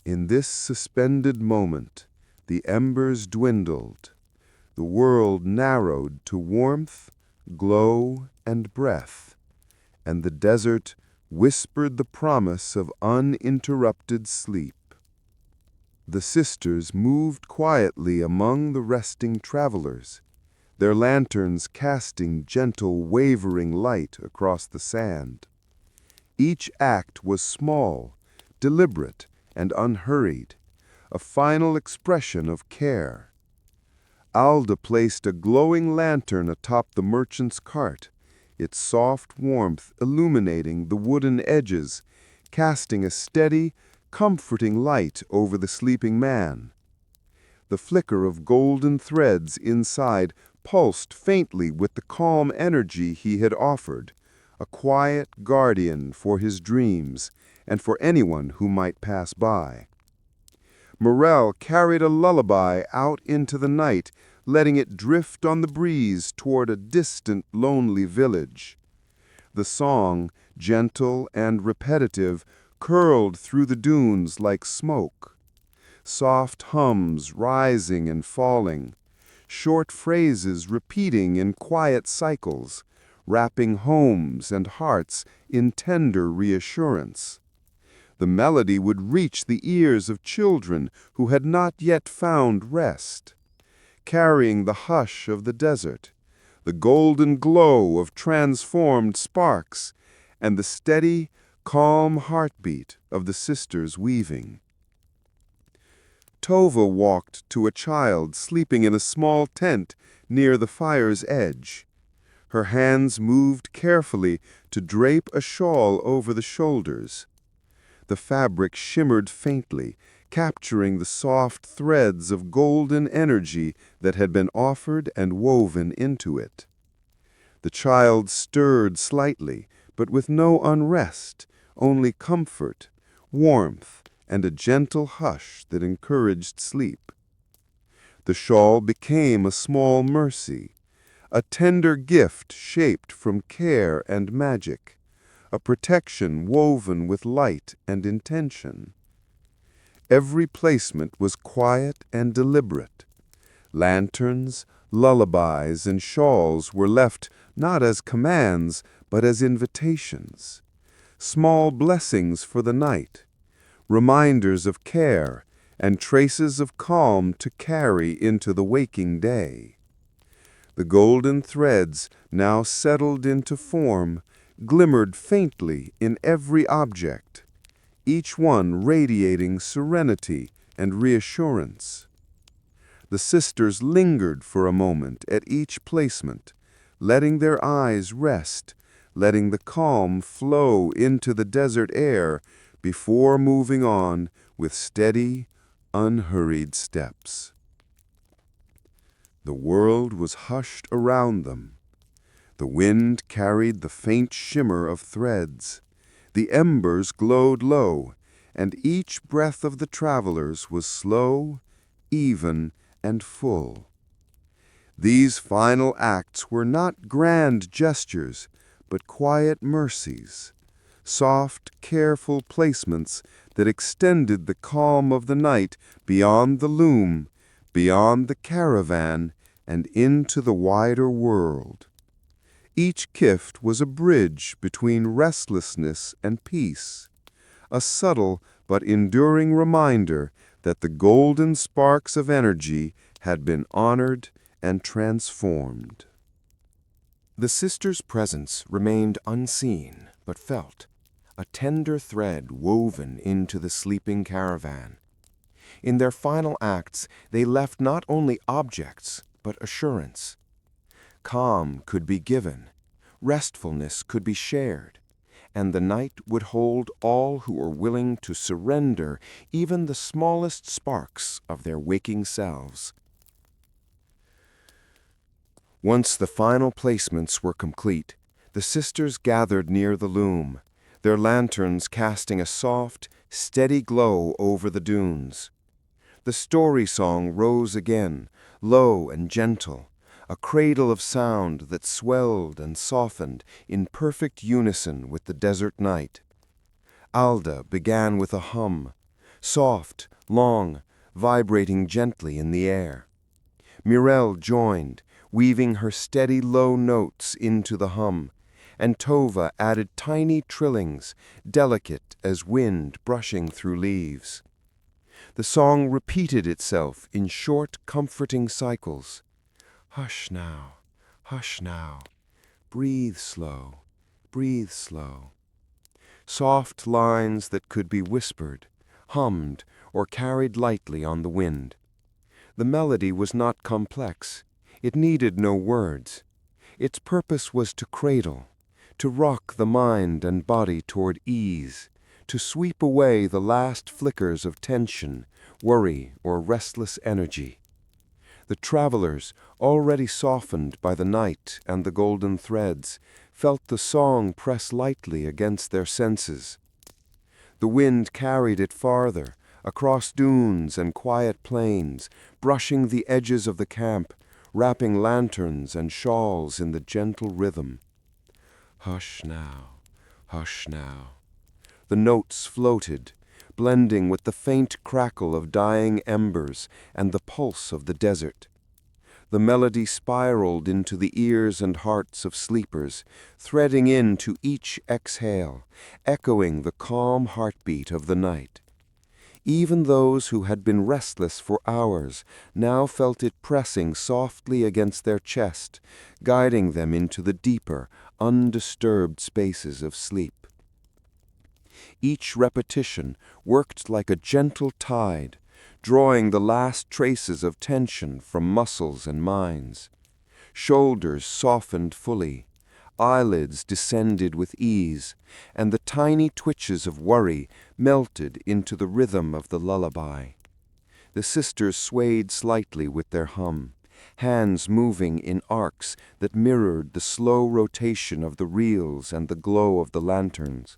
Speaker 2: In this suspended moment, the embers dwindled, the world narrowed to warmth, glow, and breath, and the desert whispered the promise of uninterrupted sleep. The sisters moved quietly among the resting travelers, their lanterns casting gentle, wavering light across the sand. Each act was small, deliberate, and unhurried, a final expression of care. Alda placed a glowing lantern atop the merchant's cart, its soft warmth illuminating the wooden edges, casting a steady, comforting light over the sleeping man. The flicker of golden threads inside pulsed faintly with the calm energy he had offered, a quiet guardian for his dreams and for anyone who might pass by. Morel carried a lullaby out into the night, letting it drift on the breeze toward a distant, lonely village. The song, gentle and repetitive, curled through the dunes like smoke. Soft hums rising and falling, short phrases repeating in quiet cycles, wrapping homes and hearts in tender reassurance. The melody would reach the ears of children who had not yet found rest, carrying the hush of the desert, the golden glow of transformed sparks, and the steady, calm heartbeat of the sisters weaving. Tova walked to a child sleeping in a small tent near the fire's edge. Her hands moved carefully to drape a shawl over the shoulders. The fabric shimmered faintly, capturing the soft threads of golden energy that had been offered and woven into it. The child stirred slightly, but with no unrest, only comfort, warmth, and a gentle hush that encouraged sleep. The shawl became a small mercy, a tender gift shaped from care and magic, a protection woven with light and intention. Every placement was quiet and deliberate. Lanterns, lullabies, and shawls were left not as commands, but as invitations, small blessings for the night, reminders of care, and traces of calm to carry into the waking day. The golden threads, now settled into form, glimmered faintly in every object, each one radiating serenity and reassurance. The sisters lingered for a moment at each placement, letting their eyes rest, letting the calm flow into the desert air before moving on with steady, unhurried steps. The world was hushed around them. The wind carried the faint shimmer of threads. The embers glowed low, and each breath of the travelers was slow, even, and full. These final acts were not grand gestures, but quiet mercies, soft, careful placements that extended the calm of the night beyond the loom, beyond the caravan, and into the wider world. Each gift was a bridge between restlessness and peace, a subtle but enduring reminder that the golden sparks of energy had been honored and transformed.
Speaker 5: The sisters' presence remained unseen but felt, a tender thread woven into the sleeping caravan. In their final acts, they left not only objects, but assurance. Calm could be given, restfulness could be shared, and the night would hold all who were willing to surrender even the smallest sparks of their waking selves. Once the final placements were complete, the sisters gathered near the loom, their lanterns casting a soft, steady glow over the dunes. The story song rose again, low and gentle, a cradle of sound that swelled and softened in perfect unison with the desert night. Alda began with a hum, soft, long, vibrating gently in the air. Mirel joined, weaving her steady low notes into the hum, and Tova added tiny trillings, delicate as wind brushing through leaves. The song repeated itself in short, comforting cycles. Hush now, breathe slow, breathe slow. Soft lines that could be whispered, hummed, or carried lightly on the wind. The melody was not complex. It needed no words. Its purpose was to cradle, to rock the mind and body toward ease, to sweep away the last flickers of tension, worry, or restless energy. The travelers, already softened by the night and the golden threads, felt the song press lightly against their senses. The wind carried it farther, across dunes and quiet plains, brushing the edges of the camp, wrapping lanterns and shawls in the gentle rhythm. Hush now, hush now. The notes floated, blending with the faint crackle of dying embers and the pulse of the desert. The melody spiraled into the ears and hearts of sleepers, threading into each exhale, echoing the calm heartbeat of the night. Even those who had been restless for hours now felt it pressing softly against their chest, guiding them into the deeper, undisturbed spaces of sleep. Each repetition worked like a gentle tide, drawing the last traces of tension from muscles and minds. Shoulders softened fully, eyelids descended with ease, and the tiny twitches of worry melted into the rhythm of the lullaby. The sisters swayed slightly with their hum, hands moving in arcs that mirrored the slow rotation of the reels and the glow of the lanterns.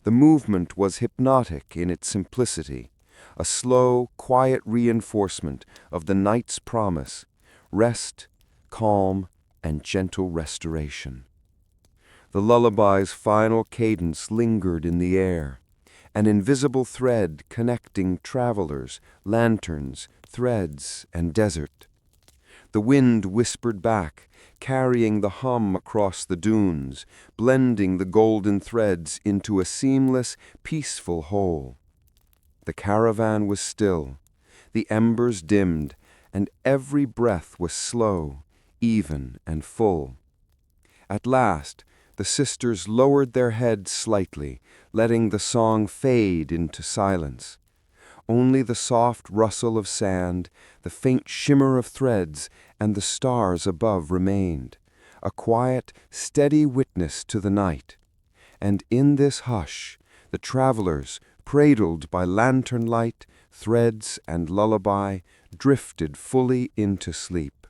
Speaker 5: The movement was hypnotic in its simplicity, a slow, quiet reinforcement of the night's promise, rest, calm, and gentle restoration. The lullaby's final cadence lingered in the air, an invisible thread connecting travelers, lanterns, threads, and desert. The wind whispered back, carrying the hum across the dunes, blending the golden threads into a seamless, peaceful whole. The caravan was still, the embers dimmed, and every breath was slow, even, and full. At last, the sisters lowered their heads slightly, letting the song fade into silence. Only the soft rustle of sand, the faint shimmer of threads, and the stars above remained, a quiet, steady witness to the night. And in this hush, the travelers, cradled by lantern light, threads, and lullaby, drifted fully into sleep,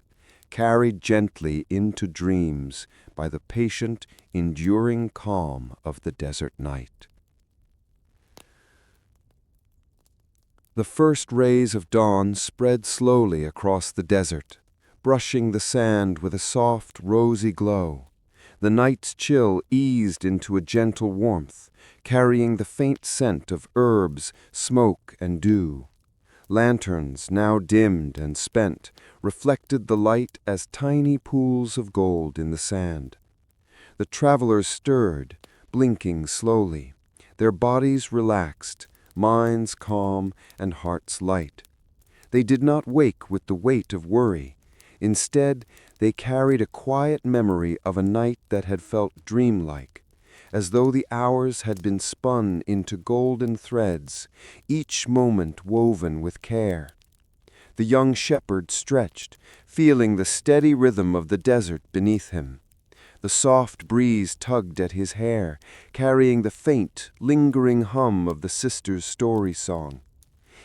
Speaker 5: carried gently into dreams by the patient, enduring calm of the desert night. The first rays of dawn spread slowly across the desert, brushing the sand with a soft, rosy glow. The night's chill eased into a gentle warmth, carrying the faint scent of herbs, smoke, and dew. Lanterns, now dimmed and spent, reflected the light as tiny pools of gold in the sand. The travelers stirred, blinking slowly, their bodies relaxed, minds calm, and hearts light. They did not wake with the weight of worry. Instead, they carried a quiet memory of a night that had felt dreamlike, as though the hours had been spun into golden threads, each moment woven with care. The young shepherd stretched, feeling the steady rhythm of the desert beneath him. The soft breeze tugged at his hair, carrying the faint, lingering hum of the sisters' story song.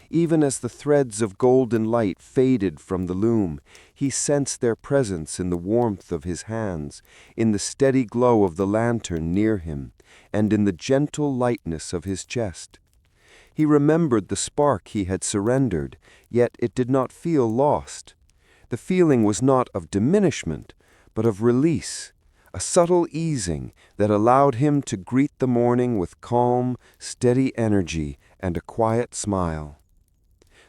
Speaker 5: Even as the threads of golden light faded from the loom, he sensed their presence in the warmth of his hands, in the steady glow of the lantern near him, and in the gentle lightness of his chest. He remembered the spark he had surrendered, yet it did not feel lost.
Speaker 2: The feeling was not of diminishment, but of release, a subtle easing that allowed him to greet the morning with calm, steady energy and a quiet smile.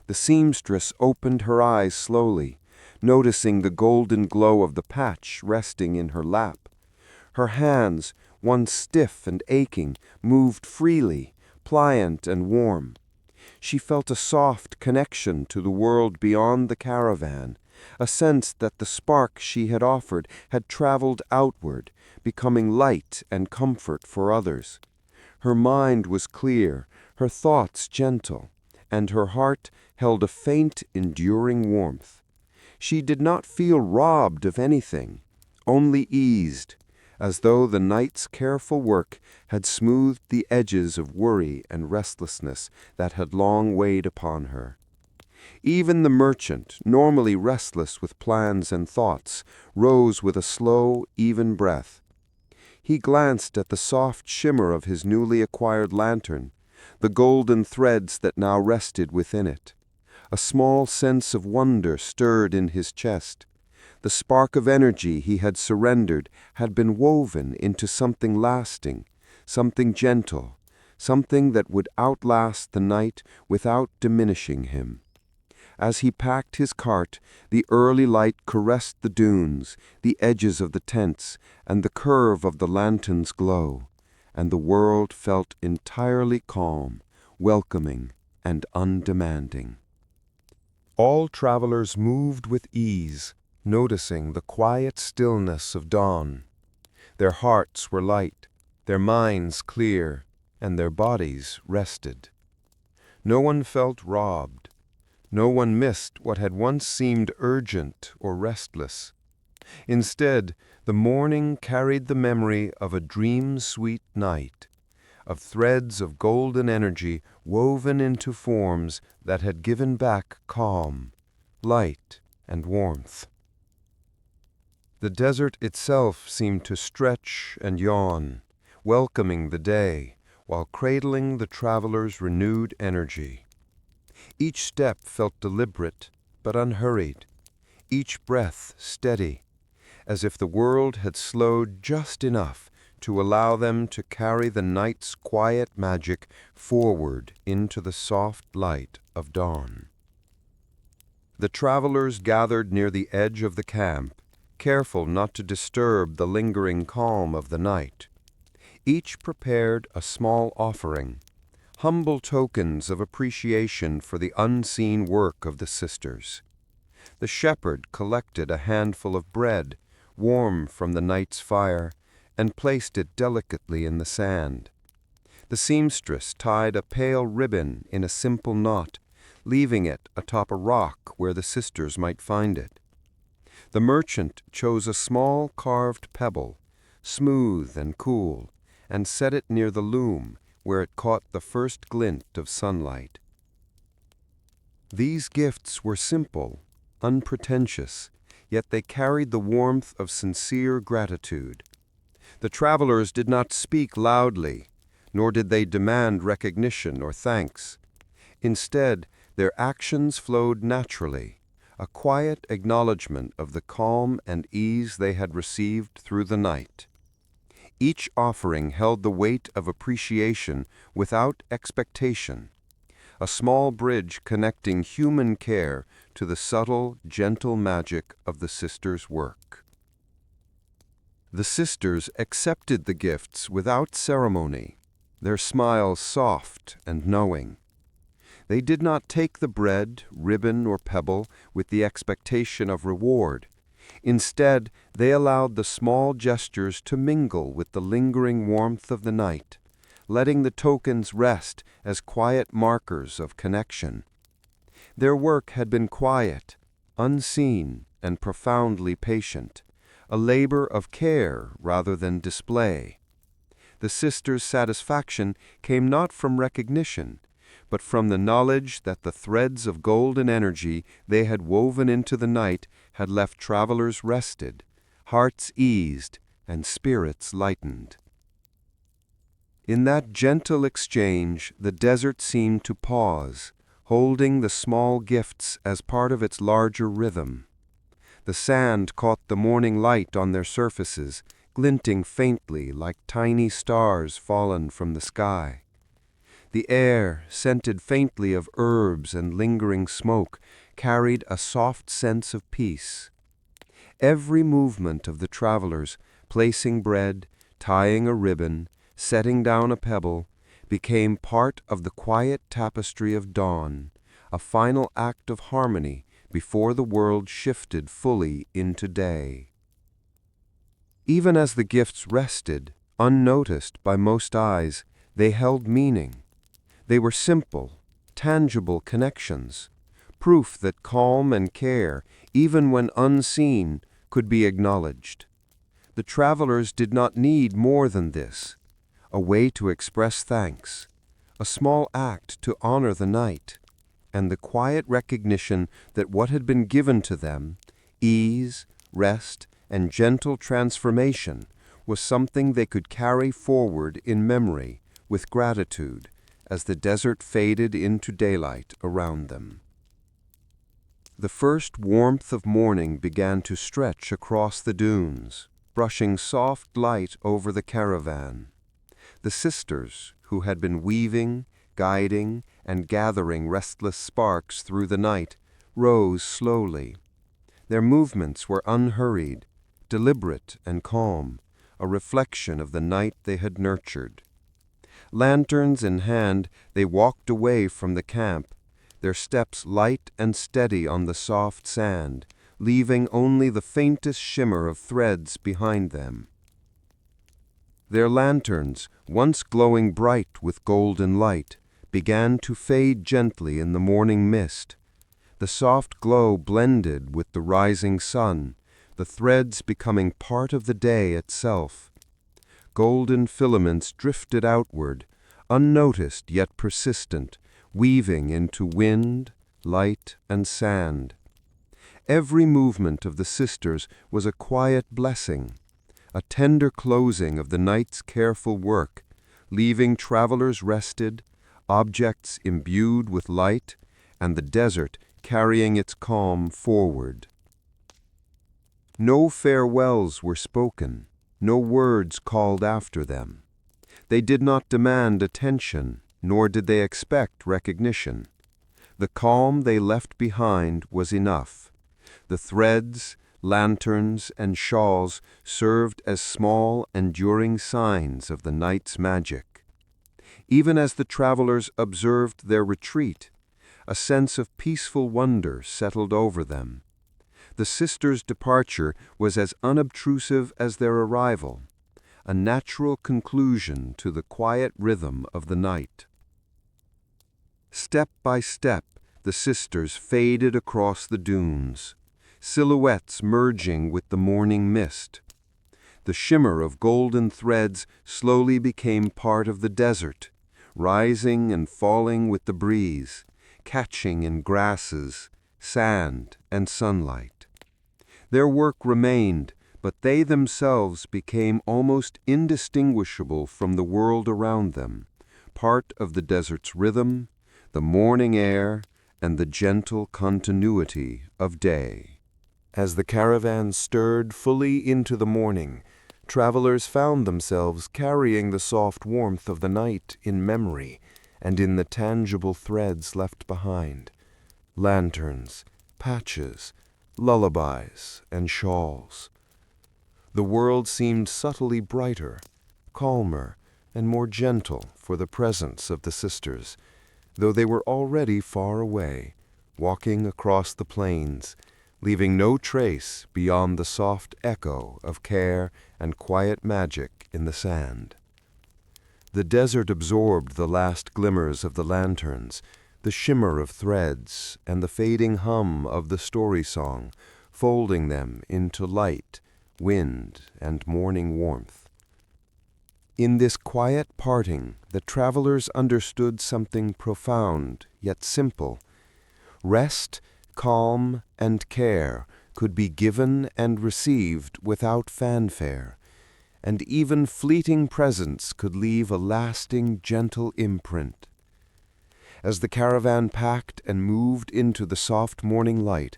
Speaker 2: The seamstress opened her eyes slowly, noticing the golden glow of the patch resting in her lap. Her hands, once stiff and aching, moved freely, pliant and warm. She felt a soft connection to the world beyond the caravan, a sense that the spark she had offered had traveled outward, becoming light and comfort for others. Her mind was clear, her thoughts gentle, and her heart held a faint, enduring warmth. She did not feel robbed of anything, only eased, as though the night's careful work had smoothed the edges of worry and restlessness that had long weighed upon her. Even the merchant, normally restless with plans and thoughts, rose with a slow, even breath. He glanced at the soft shimmer of his newly acquired lantern, the golden threads that now rested within it. A small sense of wonder stirred in his chest. The spark of energy he had surrendered had been woven into something lasting, something gentle, something that would outlast the night without diminishing him. As he packed his cart, the early light caressed the dunes, the edges of the tents, and the curve of the lantern's glow, and the world felt entirely calm, welcoming, and undemanding.
Speaker 3: All travelers moved with ease, noticing the quiet stillness of dawn. Their hearts were light, their minds clear, and their bodies rested. No one felt robbed. No one missed what had once seemed urgent or restless. Instead, the morning carried the memory of a dream-sweet night, of threads of golden energy woven into forms that had given back calm, light, and warmth. The desert itself seemed to stretch and yawn, welcoming the day, while cradling the traveler's renewed energy. Each step felt deliberate but unhurried, each breath steady, as if the world had slowed just enough to allow them to carry the night's quiet magic forward into the soft light of dawn. The travelers gathered near the edge of the camp, careful not to disturb the lingering calm of the night. Each prepared a small offering, humble tokens of appreciation for the unseen work of the sisters. The shepherd collected a handful of bread, warm from the night's fire, and placed it delicately in the sand. The seamstress tied a pale ribbon in a simple knot, leaving it atop a rock where the sisters might find it. The merchant chose a small carved pebble, smooth and cool, and set it near the loom, where it caught the first glint of sunlight. These gifts were simple, unpretentious, yet they carried the warmth of sincere gratitude. The travelers did not speak loudly, nor did they demand recognition or thanks. Instead, their actions flowed naturally, a quiet acknowledgment of the calm and ease they had received through the night. Each offering held the weight of appreciation without expectation, a small bridge connecting human care to the subtle, gentle magic of the sisters' work. The sisters accepted the gifts without ceremony, their smiles soft and knowing. They did not take the bread, ribbon, or pebble with the expectation of reward. Instead, they allowed the small gestures to mingle with the lingering warmth of the night, letting the tokens rest as quiet markers of connection. Their work had been quiet, unseen, and profoundly patient, a labor of care rather than display. The sisters' satisfaction came not from recognition, but from the knowledge that the threads of golden energy they had woven into the night had left travelers rested, hearts eased, and spirits lightened. In that gentle exchange, the desert seemed to pause, holding the small gifts as part of its larger rhythm.
Speaker 2: The sand caught the morning light on their surfaces, glinting faintly like tiny stars fallen from the sky. The air, scented faintly of herbs and lingering smoke, carried a soft sense of peace. Every movement of the travelers, placing bread, tying a ribbon, setting down a pebble, became part of the quiet tapestry of dawn, a final act of harmony before the world shifted fully into day. Even as the gifts rested, unnoticed by most eyes, they held meaning. They were simple, tangible connections, proof that calm and care, even when unseen, could be acknowledged. The travelers did not need more than this, a way to express thanks, a small act to honor the night, and the quiet recognition that what had been given to them, ease, rest, and gentle transformation, was something they could carry forward in memory with gratitude as the desert faded into daylight around them. The first warmth of morning began to stretch across the dunes, brushing soft light over the caravan. The sisters, who had been weaving, guiding, and gathering restless sparks through the night, rose slowly. Their movements were unhurried, deliberate and calm, a reflection of the night they had nurtured. Lanterns in hand, they walked away from the camp, their steps light and steady on the soft sand, leaving only the faintest shimmer of threads behind them. Their lanterns, once glowing bright with golden light, began to fade gently in the morning mist. The soft glow blended with the rising sun, the threads becoming part of the day itself. Golden filaments drifted outward, unnoticed yet persistent, weaving into wind, light, and sand. Every movement of the sisters was a quiet blessing, a tender closing of the night's careful work, leaving travelers rested, objects imbued with light, and the desert carrying its calm forward. No farewells were spoken, no words called after them. They did not demand attention, nor did they expect recognition. The calm they left behind was enough. The threads, lanterns, and shawls served as small, enduring signs of the night's magic. Even as the travelers observed their retreat, a sense of peaceful wonder settled over them. The sisters' departure was as unobtrusive as their arrival, a natural conclusion to the quiet rhythm of the night. Step by step, the sisters faded across the dunes, silhouettes merging with the morning mist. The shimmer of golden threads slowly became part of the desert, rising and falling with the breeze, catching in grasses, sand, and sunlight. Their work remained, but they themselves became almost indistinguishable from the world around them, part of the desert's rhythm, the morning air, and the gentle continuity of day. As the caravan stirred fully into the morning, travelers found themselves carrying the soft warmth of the night in memory and in the tangible threads left behind: lanterns, patches, lullabies, and shawls. The world seemed subtly brighter, calmer, and more gentle for the presence of the sisters, though they were already far away, walking across the plains, leaving no trace beyond the soft echo of care and quiet magic in the sand. The desert absorbed the last glimmers of the lanterns, the shimmer of threads, and the fading hum of the story song, folding them into light, wind, and morning warmth. In this quiet parting, the travelers understood something profound yet simple. Rest, calm, and care could be given and received without fanfare, and even fleeting presence could leave a lasting, gentle imprint. As the caravan packed and moved into the soft morning light,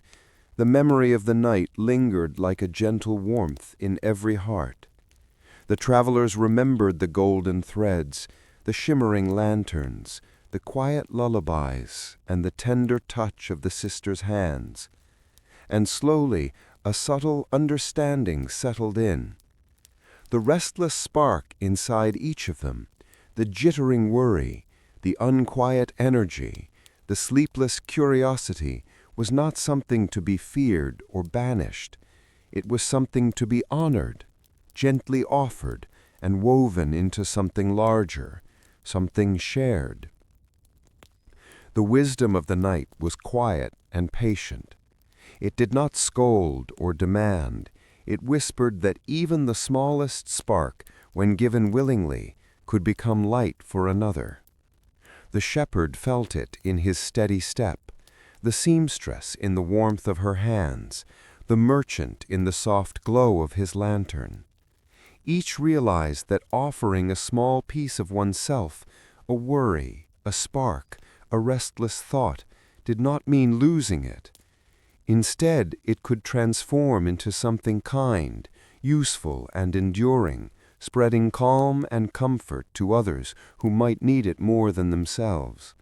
Speaker 2: The memory of the night lingered like a gentle warmth in every heart. The travelers remembered the golden threads, the shimmering lanterns, the quiet lullabies, and the tender touch of the sisters' hands. And slowly, a subtle understanding settled in. The restless spark inside each of them, the jittering worry, the unquiet energy, the sleepless curiosity, was not something to be feared or banished. It was something to be honored, gently offered, and woven into something larger, something shared. The wisdom of the night was quiet and patient. It did not scold or demand. It whispered that even the smallest spark, when given willingly, could become light for another. The shepherd felt it in his steady step, the seamstress in the warmth of her hands, the merchant in the soft glow of his lantern. Each realized that offering a small piece of oneself, a worry, a spark, a restless thought, did not mean losing it. Instead, it could transform into something kind, useful and enduring, spreading calm and comfort to others who might need it more than themselves.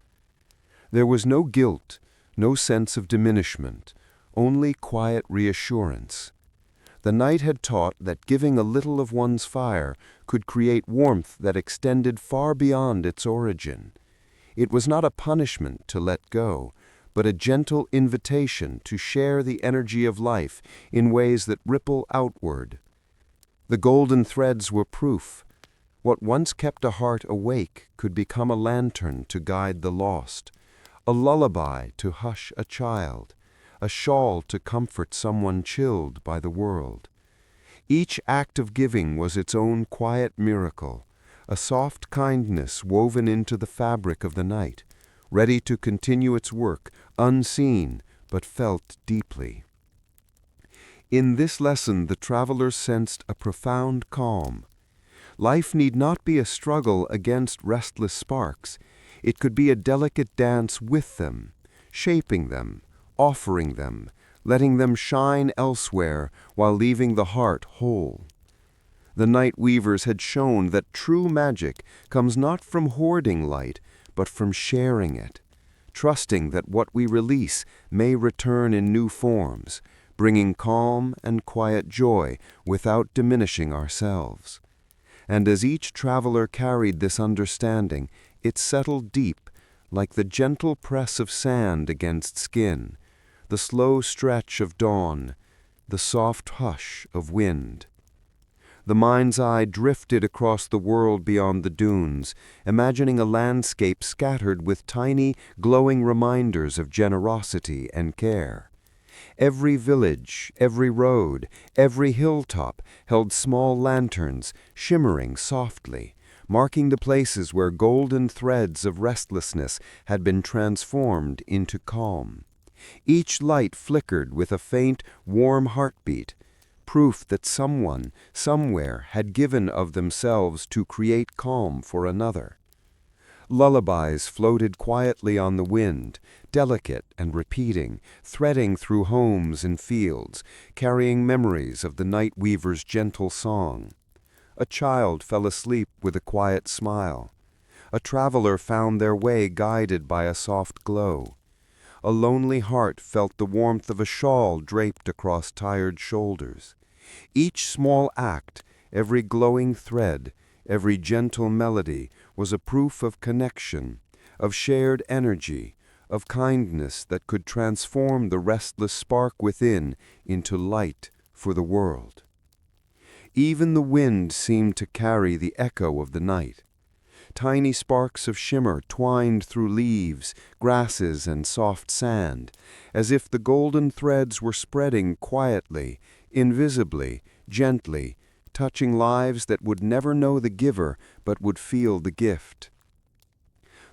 Speaker 2: There was no guilt, no sense of diminishment, only quiet reassurance. The night had taught that giving a little of one's fire could create warmth that extended far beyond its origin. It was not a punishment to let go, but a gentle invitation to share the energy of life in ways that ripple outward. The golden threads were proof. What once kept a heart awake could become a lantern to guide the lost, a lullaby to hush a child, a shawl to comfort someone chilled by the world. Each act of giving was its own quiet miracle, a soft kindness woven into the fabric of the night, ready to continue its work, unseen but felt deeply. In this lesson, the travelers sensed a profound calm. Life need not be a struggle against restless sparks. It could be a delicate dance with them, shaping them, offering them, letting them shine elsewhere while leaving the heart whole. The night weavers had shown that true magic comes not from hoarding light, but from sharing it, trusting that what we release may return in new forms, bringing calm and quiet joy without diminishing ourselves. And as each traveler carried this understanding, it settled deep, like the gentle press of sand against skin, the slow stretch of dawn, the soft hush of wind. The mind's eye drifted across the world beyond the dunes, imagining a landscape scattered with tiny, glowing reminders of generosity and care. Every village, every road, every hilltop held small lanterns, shimmering softly, marking the places where golden threads of restlessness had been transformed into calm. Each light flickered with a faint, warm heartbeat, proof that someone, somewhere, had given of themselves to create calm for another. Lullabies floated quietly on the wind, delicate and repeating, threading through homes and fields, carrying memories of the night weaver's gentle song. A child fell asleep with a quiet smile. A traveler found their way guided by a soft glow. A lonely heart felt the warmth of a shawl draped across tired shoulders. Each small act, every glowing thread, every gentle melody was a proof of connection, of shared energy, of kindness that could transform the restless spark within into light for the world. Even the wind seemed to carry the echo of the night. Tiny sparks of shimmer twined through leaves, grasses, and soft sand, as if the golden threads were spreading quietly, invisibly, gently, touching lives that would never know the giver but would feel the gift.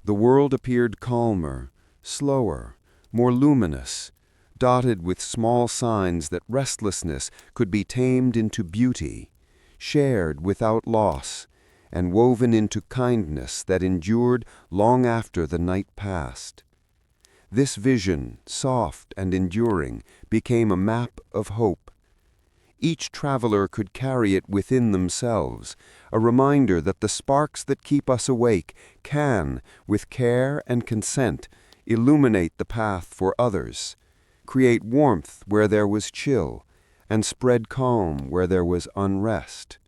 Speaker 2: The world appeared calmer, slower, more luminous, dotted with small signs that restlessness could be tamed into beauty, shared without loss, and woven into kindness that endured long after the night passed. This vision, soft and enduring, became a map of hope. Each traveler could carry it within themselves, a reminder that the sparks that keep us awake can, with care and consent, illuminate the path for others, create warmth where there was chill, and spread calm where there was unrest.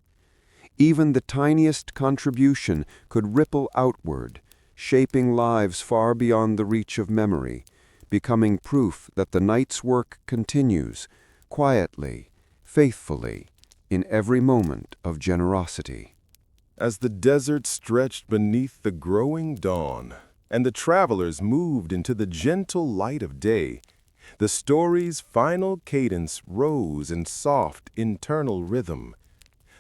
Speaker 2: Even the tiniest contribution could ripple outward, shaping lives far beyond the reach of memory, becoming proof that the night's work continues, quietly, faithfully, in every moment of generosity.
Speaker 5: As the desert stretched beneath the growing dawn, and the travelers moved into the gentle light of day, the story's final cadence rose in soft internal rhythm.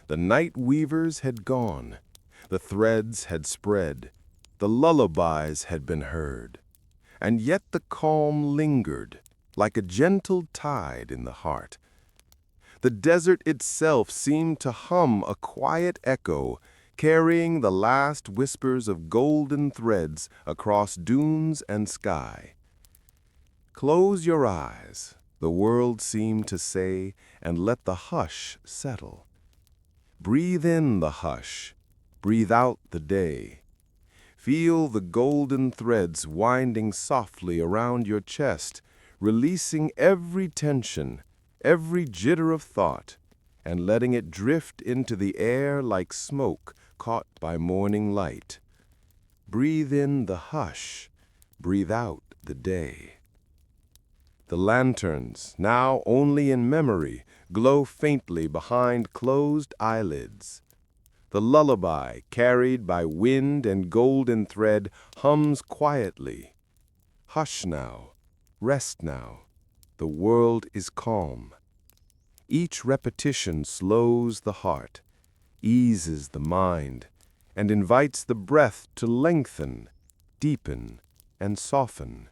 Speaker 5: The night weavers had gone, the threads had spread, the lullabies had been heard, and yet the calm lingered, like a gentle tide in the heart. The desert itself seemed to hum a quiet echo, carrying the last whispers of golden threads across dunes and sky. Close your eyes, the world seemed to say, and let the hush settle. Breathe in the hush, breathe out the day. Feel the golden threads winding softly around your chest, releasing every tension, every jitter of thought, and letting it drift into the air like smoke caught by morning light. Breathe in the hush, breathe out the day. The lanterns, now only in memory, glow faintly behind closed eyelids. The lullaby, carried by wind and golden thread, hums quietly. Hush now, rest now, the world is calm. Each repetition slows the heart, eases the mind, and invites the breath to lengthen, deepen, and soften.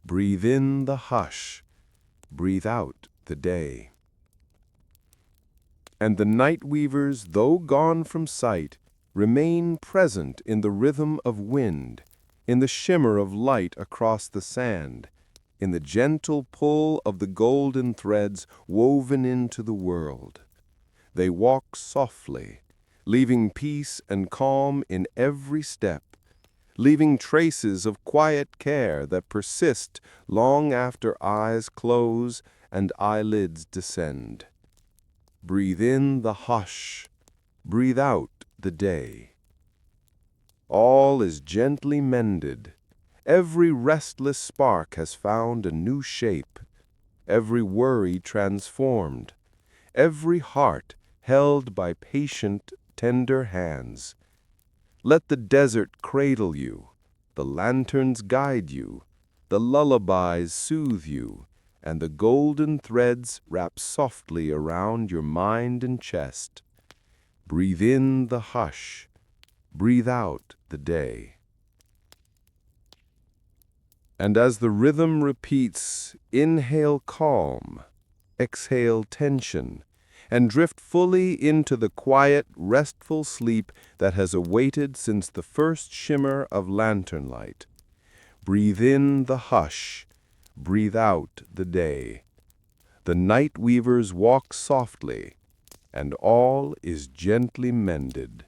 Speaker 5: Breathe in the hush, breathe out the day. And the night weavers, though gone from sight, remain present in the rhythm of wind, in the shimmer of light across the sand, in the gentle pull of the golden threads woven into the world. They walk softly, leaving peace and calm in every step, leaving traces of quiet care that persist long after eyes close and eyelids descend. Breathe in the hush, breathe out the day. All is gently mended. Every restless spark has found a new shape, every worry transformed, every heart held by patient, tender hands. Let the desert cradle you, the lanterns guide you, the lullabies soothe you, and the golden threads wrap softly around your mind and chest. Breathe in the hush, breathe out the day. And as the rhythm repeats, inhale calm, exhale tension, and drift fully into the quiet, restful sleep that has awaited since the first shimmer of lantern light. Breathe in the hush, breathe out the day. The night weavers walk softly, and all is gently mended.